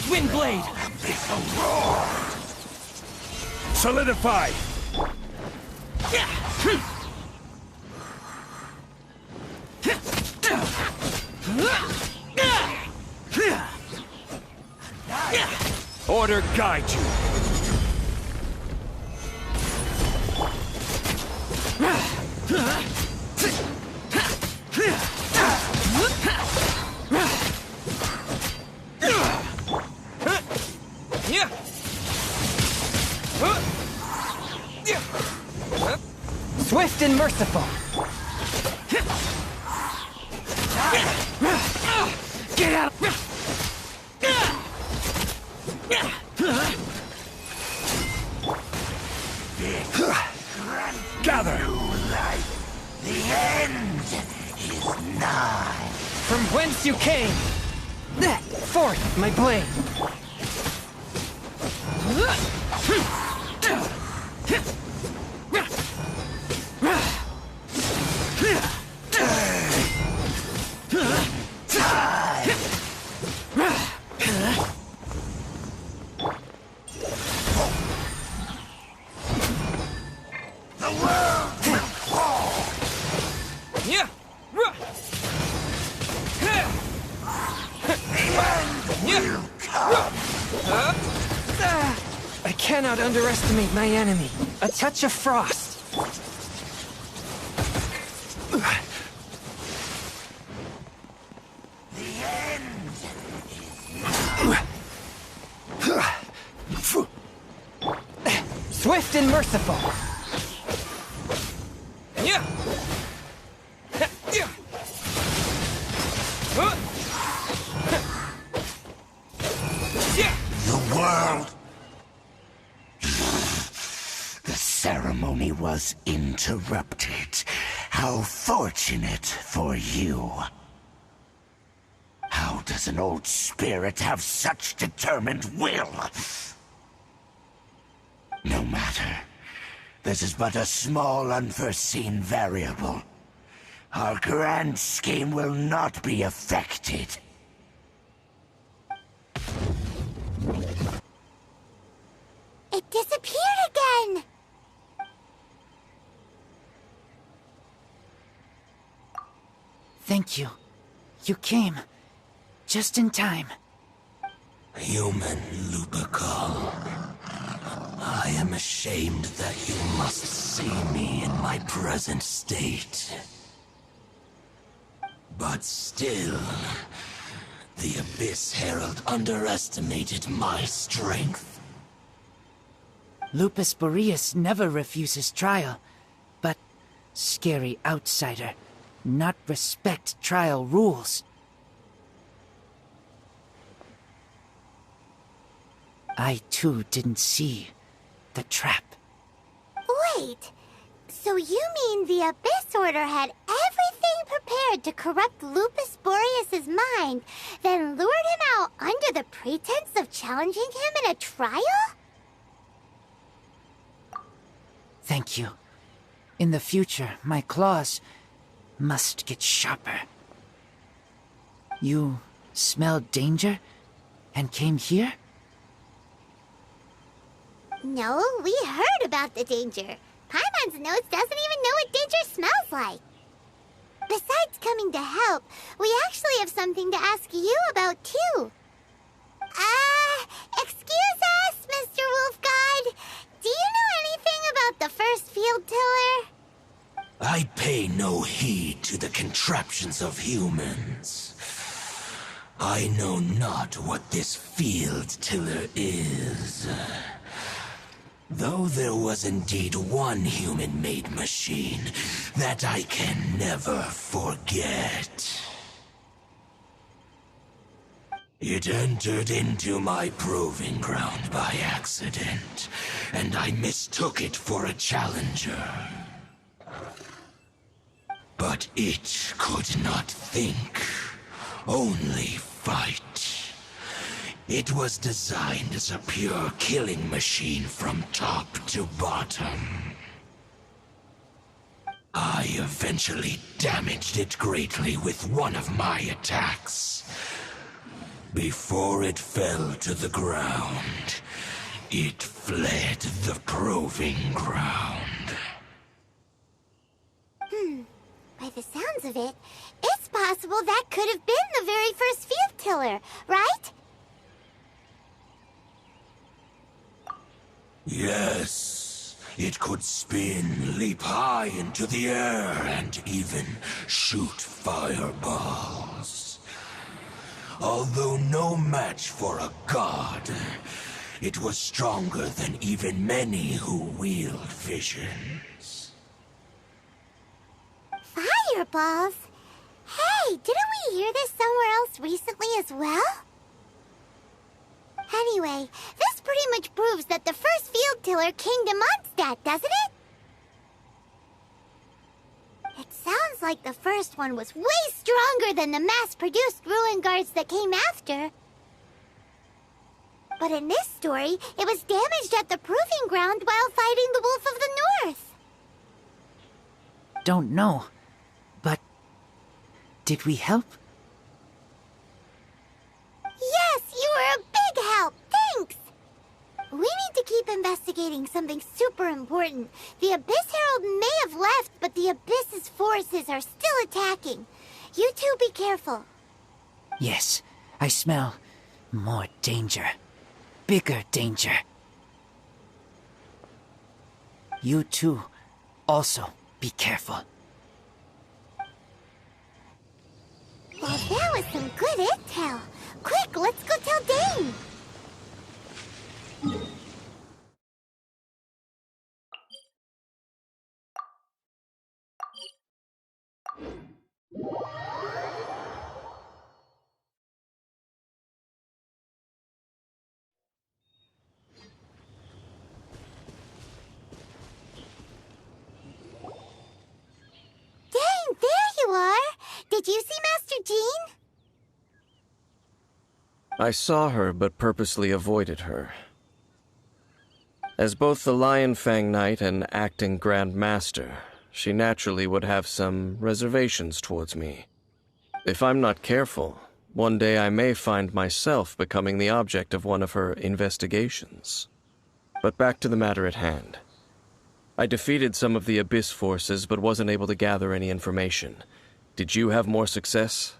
Windblade! Abyssal roar! Solidify! Order guide you! Swift and merciful! Get out! Gather! The end is nigh. From whence you came! Forth, my blade! I cannot underestimate my enemy. A touch of frost. Swift and merciful. The world. The ceremony was interrupted. How fortunate for you. How does an old spirit have such determined will? No matter. This is but a small unforeseen variable. Our grand scheme will not be affected. It disappeared again! Thank you. You came. Just in time. Human Lupercal. I am ashamed that you must see me in my present state. But still, the Abyss Herald underestimated my strength. Lupus Boreas never refuses trial, but scary outsider, not respect trial rules. I too didn't see the trap. Wait, so you mean the Abyss Order had everything prepared to corrupt Lupus Boreas' mind, then lured him out under the pretense of challenging him in a trial? Thank you. In the future, my claws must get sharper. You smelled danger and came here? No, we heard about the danger. Paimon's nose doesn't even know what danger smells like. Besides coming to help, we actually have something to ask you about, too. Excuse us, Mr. Wolf God. Do you know anything about the first field tiller? I pay no heed to the contraptions of humans. I know not what this field tiller is. Though there was indeed one human-made machine that I can never forget. It entered into my proving ground by accident, and I mistook it for a challenger. But it could not think, only fight. It was designed as a pure killing machine from top to bottom. I eventually damaged it greatly with one of my attacks. Before it fell to the ground, it fled the proving ground. By the sounds of it, it's possible that could have been the very first field tiller, right? Yes, it could spin, leap high into the air, and even shoot fireballs. Although no match for a god, it was stronger than even many who wield visions. Fireballs? Hey, didn't we hear this somewhere else recently as well? Anyway, this pretty much proves that the first field tiller came to Mondstadt, doesn't it? It sounds like the first one was way stronger than the mass-produced ruin guards that came after. But in this story, it was damaged at the proving ground while fighting the Wolf of the North. Don't know, but did we help? Yes, you were a big help. Thanks. We need to keep investigating something super important. The Abyss Herald may have left, but the Abyss's forces are still attacking. You two be careful. Yes, I smell more danger. Bigger danger. You too, also be careful. Well, that was some good intel. Quick, let's go tell Dane. Dane, there you are. Did you see Master Jean? I saw her, but purposely avoided her. As both the Lion Fang Knight and acting Grand Master, she naturally would have some reservations towards me. If I'm not careful, one day I may find myself becoming the object of one of her investigations. But back to the matter at hand. I defeated some of the Abyss forces, but wasn't able to gather any information. Did you have more success?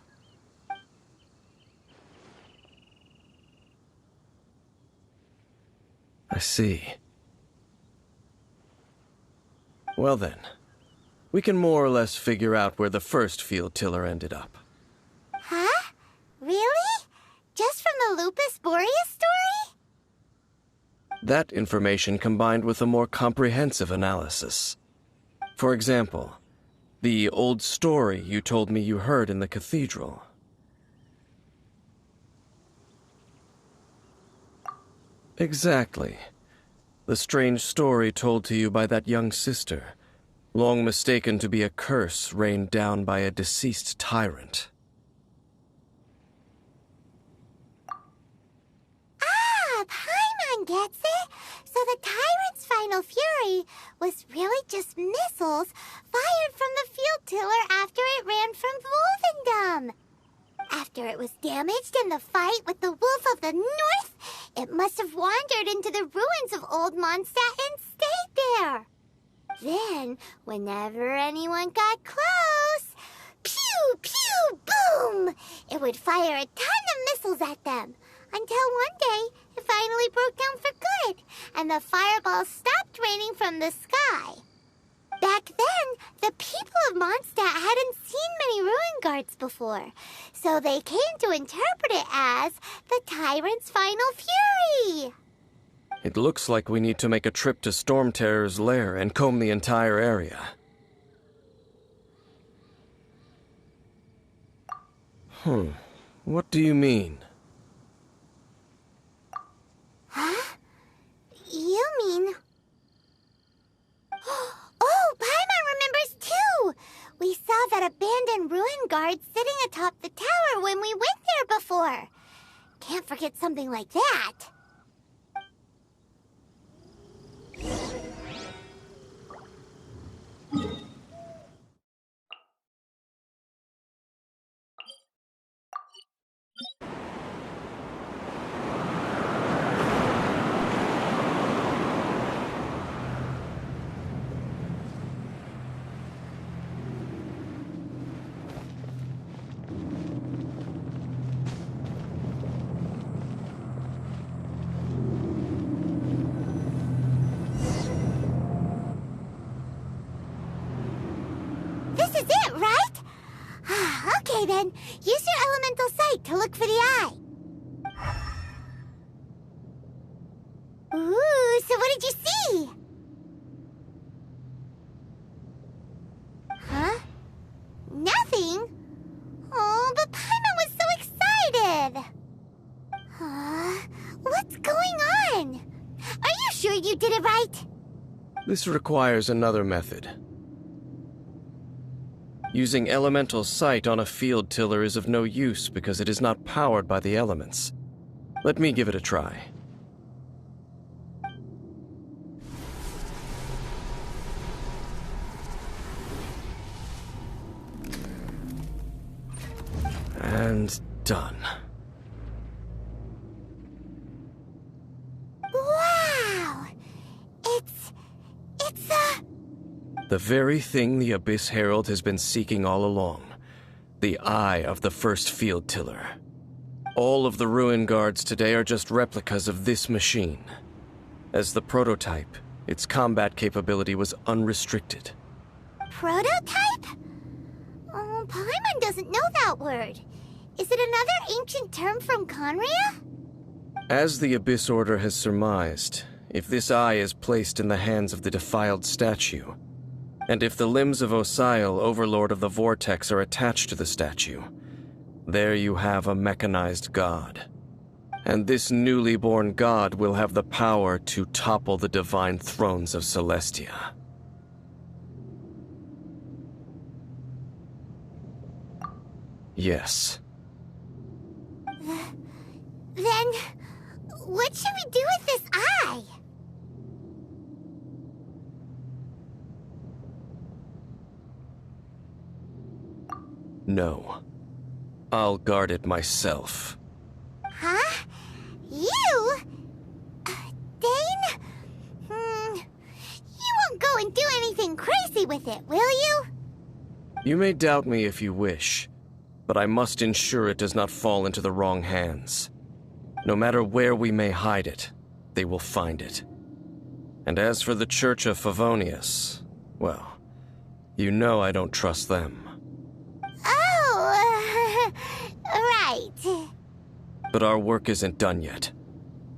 I see. Well then, we can more or less figure out where the first field tiller ended up. Huh? Really? Just from the Lupus Boreas story? That information combined with a more comprehensive analysis. For example, the old story you told me you heard in the cathedral. Exactly. The strange story told to you by that young sister, long mistaken to be a curse rained down by a deceased tyrant. Ah, Paimon gets it. So the tyrant's final fury was really just missiles fired from the field tiller after it ran from Wolvendom. After it was damaged in the fight with the Wolf of the North, it must have wandered into the ruins of old Mondstadt and stayed there. Then, whenever anyone got close, pew, pew, boom! It would fire a ton of missiles at them, until one day it finally broke down for good, and the fireballs stopped raining from the sky. Back then, the people of Mondstadt hadn't seen many ruin guards before, so they came to interpret it as the tyrant's final fury. It looks like we need to make a trip to Storm Terror's lair and comb the entire area. What do you mean? Huh? You mean... Oh, Paimon remembers too! We saw that abandoned ruin guard sitting atop the tower when we went there before. Can't forget something like that. This is it, right? Okay then, use your elemental sight to look for the eye. Ooh, so what did you see? Huh? Nothing? Oh, but Paimon was so excited. What's going on? Are you sure you did it right? This requires another method. Using elemental sight on a field tiller is of no use because it is not powered by the elements. Let me give it a try. And done. Wow! It's the very thing the Abyss Herald has been seeking all along. The eye of the first field tiller. All of the ruin guards today are just replicas of this machine. As the prototype, its combat capability was unrestricted. prototype? Oh, Paimon doesn't know that word. Is it another ancient term from Conria? As the Abyss Order has surmised, if this eye is placed in the hands of the defiled statue, and if the limbs of Osial, Overlord of the Vortex, are attached to the statue, there you have a mechanized god. And this newly born god will have the power to topple the divine thrones of Celestia. Yes. Then, what should we do with this eye? No. I'll guard it myself. Huh? You? Dane? You won't go and do anything crazy with it, will you? You may doubt me if you wish, but I must ensure it does not fall into the wrong hands. No matter where we may hide it, they will find it. And as for the Church of Favonius, well, you know I don't trust them. Oh, right. But our work isn't done yet.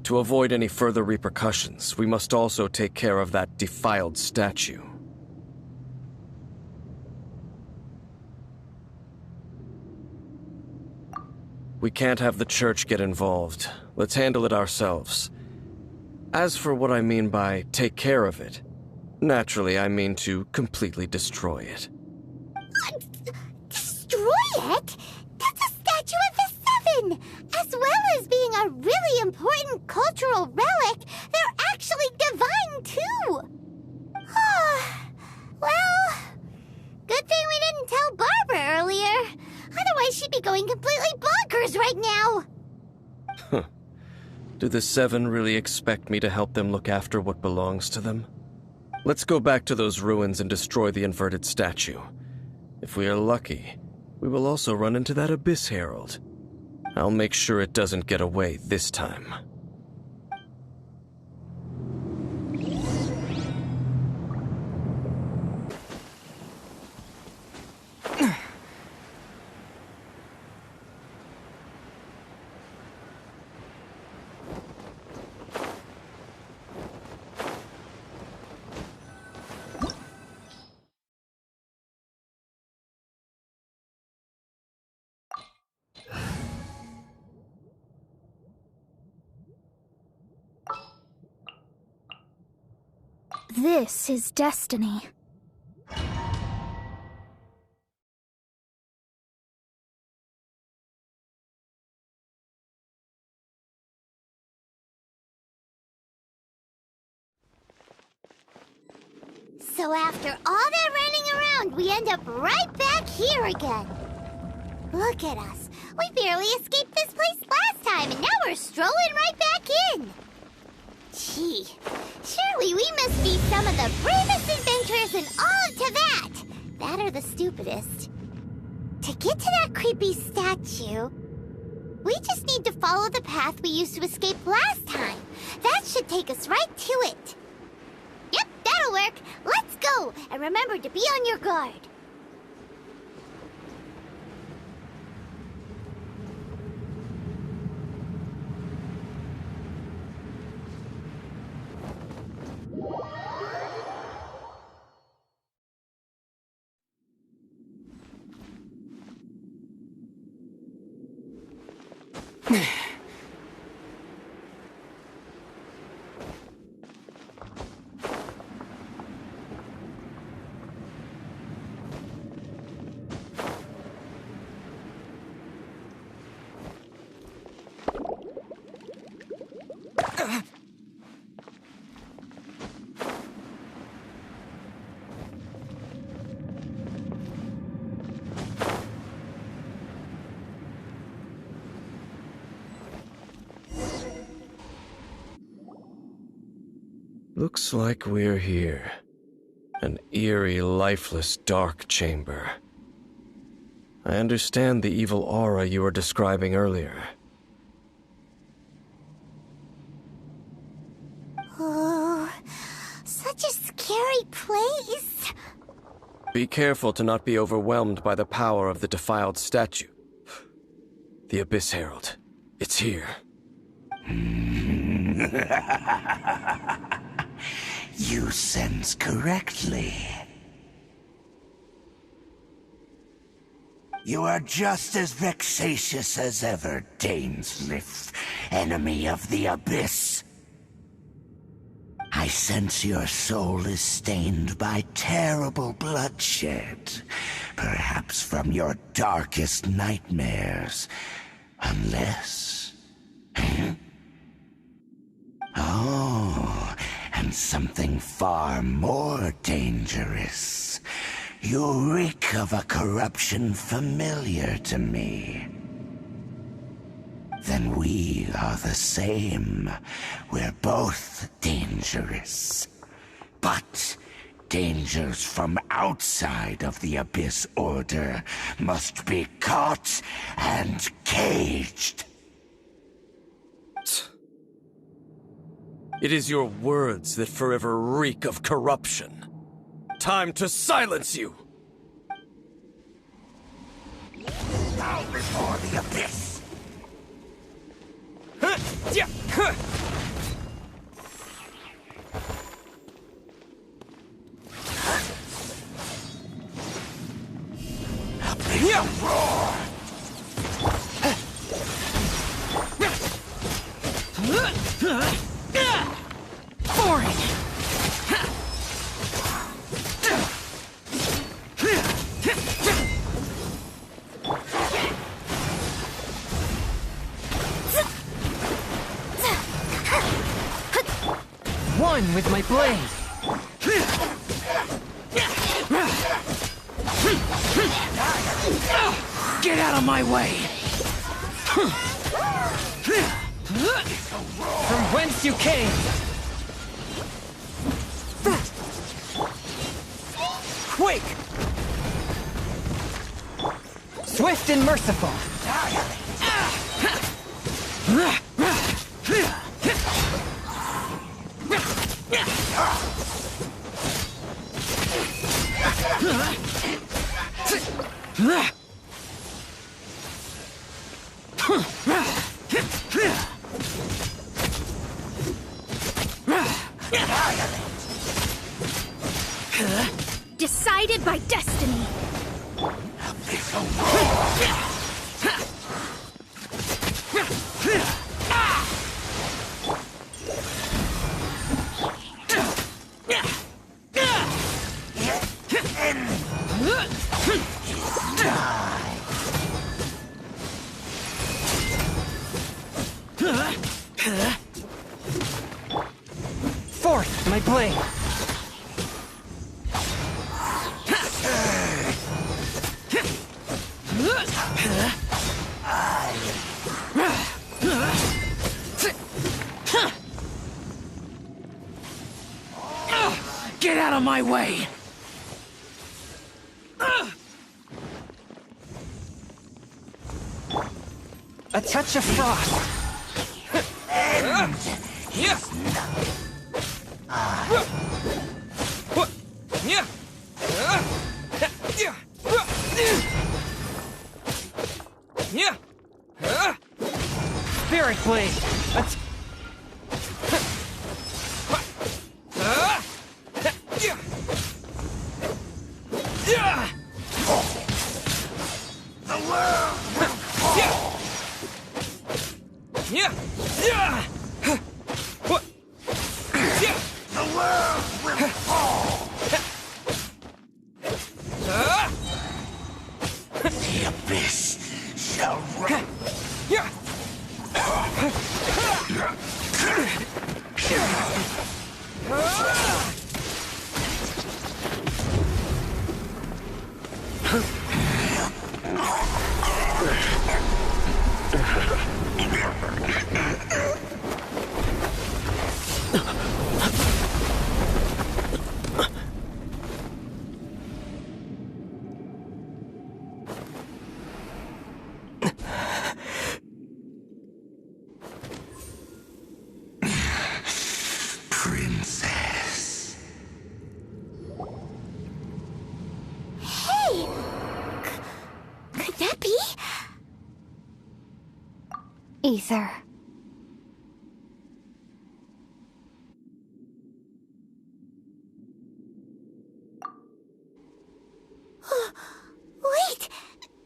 To avoid any further repercussions, we must also take care of that defiled statue. We can't have the church get involved. Let's handle it ourselves. As for what I mean by take care of it, naturally I mean to completely destroy it. Destroy it? That's a statue of the Seven! As well as being a really important cultural relic, they're actually divine too! Well, good thing we didn't tell Barbara earlier. Otherwise she'd be going completely bonkers right now! Do the Seven really expect me to help them look after what belongs to them? Let's go back to those ruins and destroy the inverted statue. If we are lucky, we will also run into that Abyss Herald. I'll make sure it doesn't get away this time. This is destiny. So after all that running around, we end up right back here again. Look at us. We barely escaped this place last time, and now we're strolling right back in. Gee, surely we must be some of the bravest adventurers in all of Teyvat. That or the stupidest. To get to that creepy statue, we just need to follow the path we used to escape last time. That should take us right to it. Yep, that'll work. Let's go, and remember to be on your guard. Looks like we're here. An eerie, lifeless, dark chamber. I understand the evil aura you were describing earlier. Oh, such a scary place. Be careful to not be overwhelmed by the power of the defiled statue. The Abyss Herald. It's here. You sense correctly. You are just as vexatious as ever, Dainsleif, enemy of the Abyss. I sense your soul is stained by terrible bloodshed, perhaps from your darkest nightmares, unless... Oh, and something far more dangerous. You reek of a corruption familiar to me. Then we are the same. We're both dangerous. But dangers from outside of the Abyss Order must be caught and caged. It is your words that forever reek of corruption. Time to silence you! Bow before the Abyss! Abyss roar! Foreign! One with my blade! Get out of my way! From whence you came! Quake! Swift and merciful! Decided by destiny. Forth my blade! Get out of my way! A touch of frost! Spirit blade! The Abyss shall run. Aether. Wait!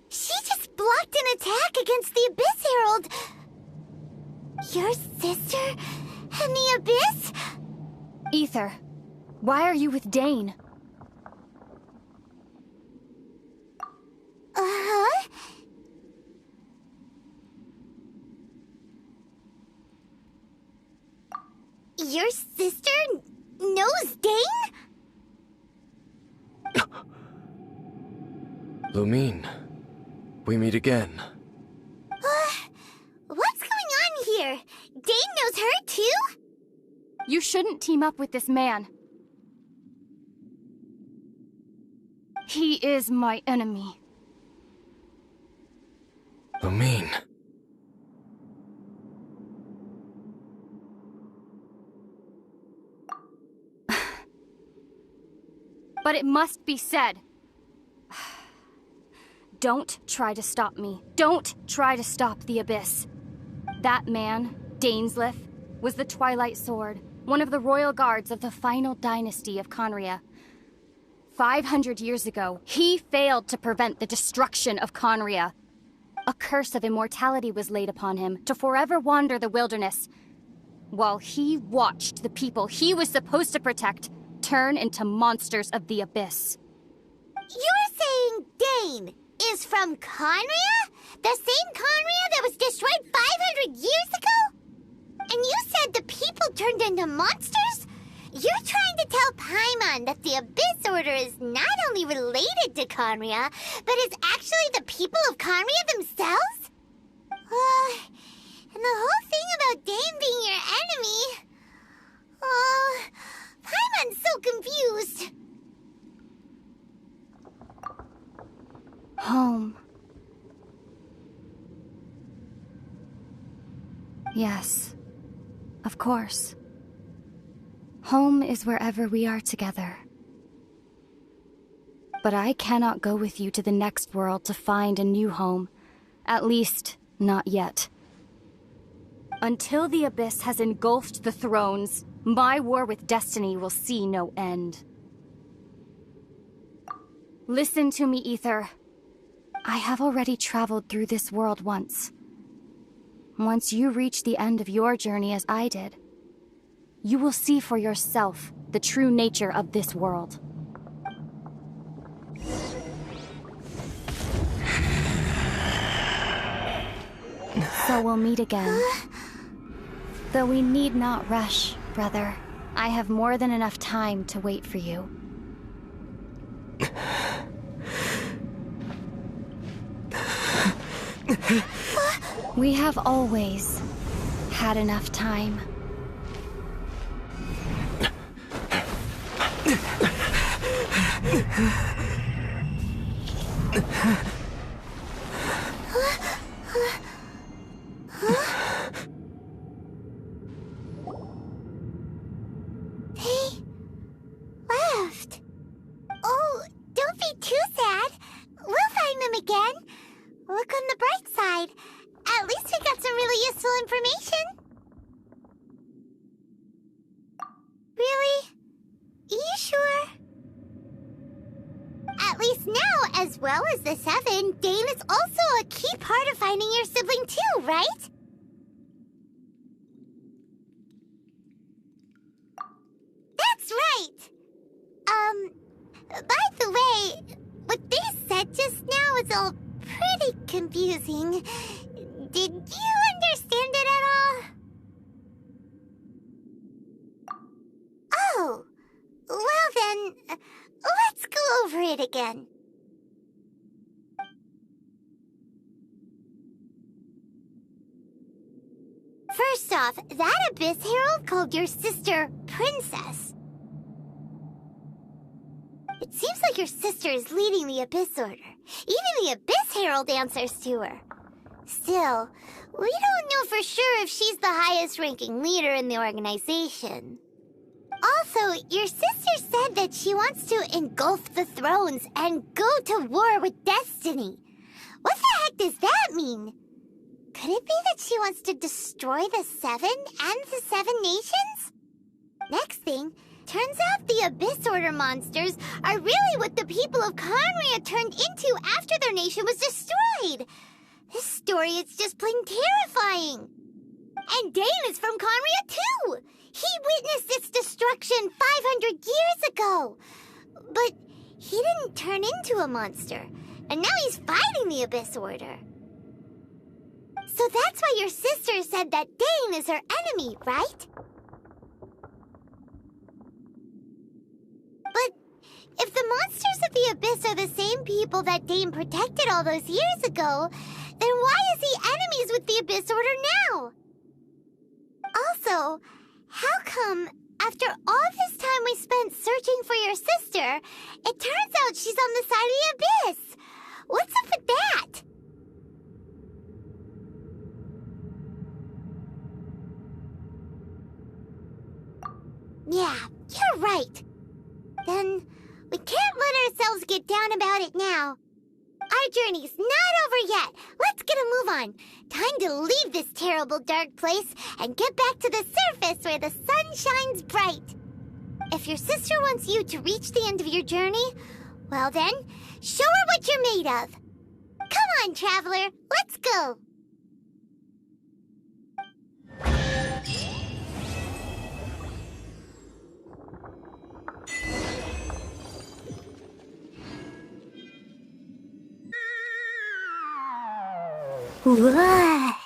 She just blocked an attack against the Abyss Herald! Your sister and the Abyss? Aether, why are you with Dane? Uh-huh? Your sister knows Dane? Lumine, we meet again. What's going on here? Dane knows her too? You shouldn't team up with this man. He is my enemy. Lumine. But it must be said. Don't try to stop me. Don't try to stop the Abyss. That man, Dainsleif, was the Twilight Sword, one of the royal guards of the final dynasty of Conria. 500 years ago, he failed to prevent the destruction of Conria. A curse of immortality was laid upon him to forever wander the wilderness, while he watched the people he was supposed to protect turn into monsters of the Abyss. You're saying Dane is from Conria? The same Conria that was destroyed 500 years ago? And you said the people turned into monsters? You're trying to tell Paimon that the Abyss Order is not only related to Conria, but is actually the people of Conria themselves? And the whole thing about Dane being your enemy... Paimon's so confused. Home. Yes, of course. Home is wherever we are together. But I cannot go with you to the next world to find a new home. At least, not yet. Until the Abyss has engulfed the thrones, my war with destiny will see no end. Listen to me, Aether. I have already traveled through this world once. Once you reach the end of your journey as I did, you will see for yourself the true nature of this world. So we'll meet again. Though we need not rush, brother. I have more than enough time to wait for you. We have always had enough time. They left. Oh, don't be too sad. We'll find them again. Look on the bright side. At least we got some really useful information. Really? You sure? At least now, as well as the Seven, Dane is also a key part of finding your sibling too, right? That's right! By the way, what they said just now is all pretty confusing. Did you understand it at all? Oh, well then, let's go over it again. First off, that Abyss Herald called your sister Princess. It seems like your sister is leading the Abyss Order. Even the Abyss Herald answers to her. Still, we don't know for sure if she's the highest-ranking leader in the organization. Also, your sister said that she wants to engulf the thrones and go to war with destiny. What the heck does that mean? Could it be that she wants to destroy the Seven and the Seven Nations? Next thing, turns out the Abyss Order monsters are really what the people of Conria turned into after their nation was destroyed. This story is just plain terrifying. And Dane is from Conria too! He witnessed its destruction 500 years ago. But he didn't turn into a monster, and now he's fighting the Abyss Order. So that's why your sister said that Dane is her enemy, right? But if the monsters of the Abyss are the same people that Dane protected all those years ago, then why is he enemies with the Abyss Order now? Also, how come, after all this time we spent searching for your sister, it turns out she's on the side of the Abyss? What's up with that? Yeah, you're right. Then we can't let ourselves get down about it now. Our journey's not over yet. Let's get a move on. Time to leave this terrible dark place and get back to the surface where the sun shines bright. If your sister wants you to reach the end of your journey, well then, show her what you're made of. Come on, traveler, let's go. Whoa.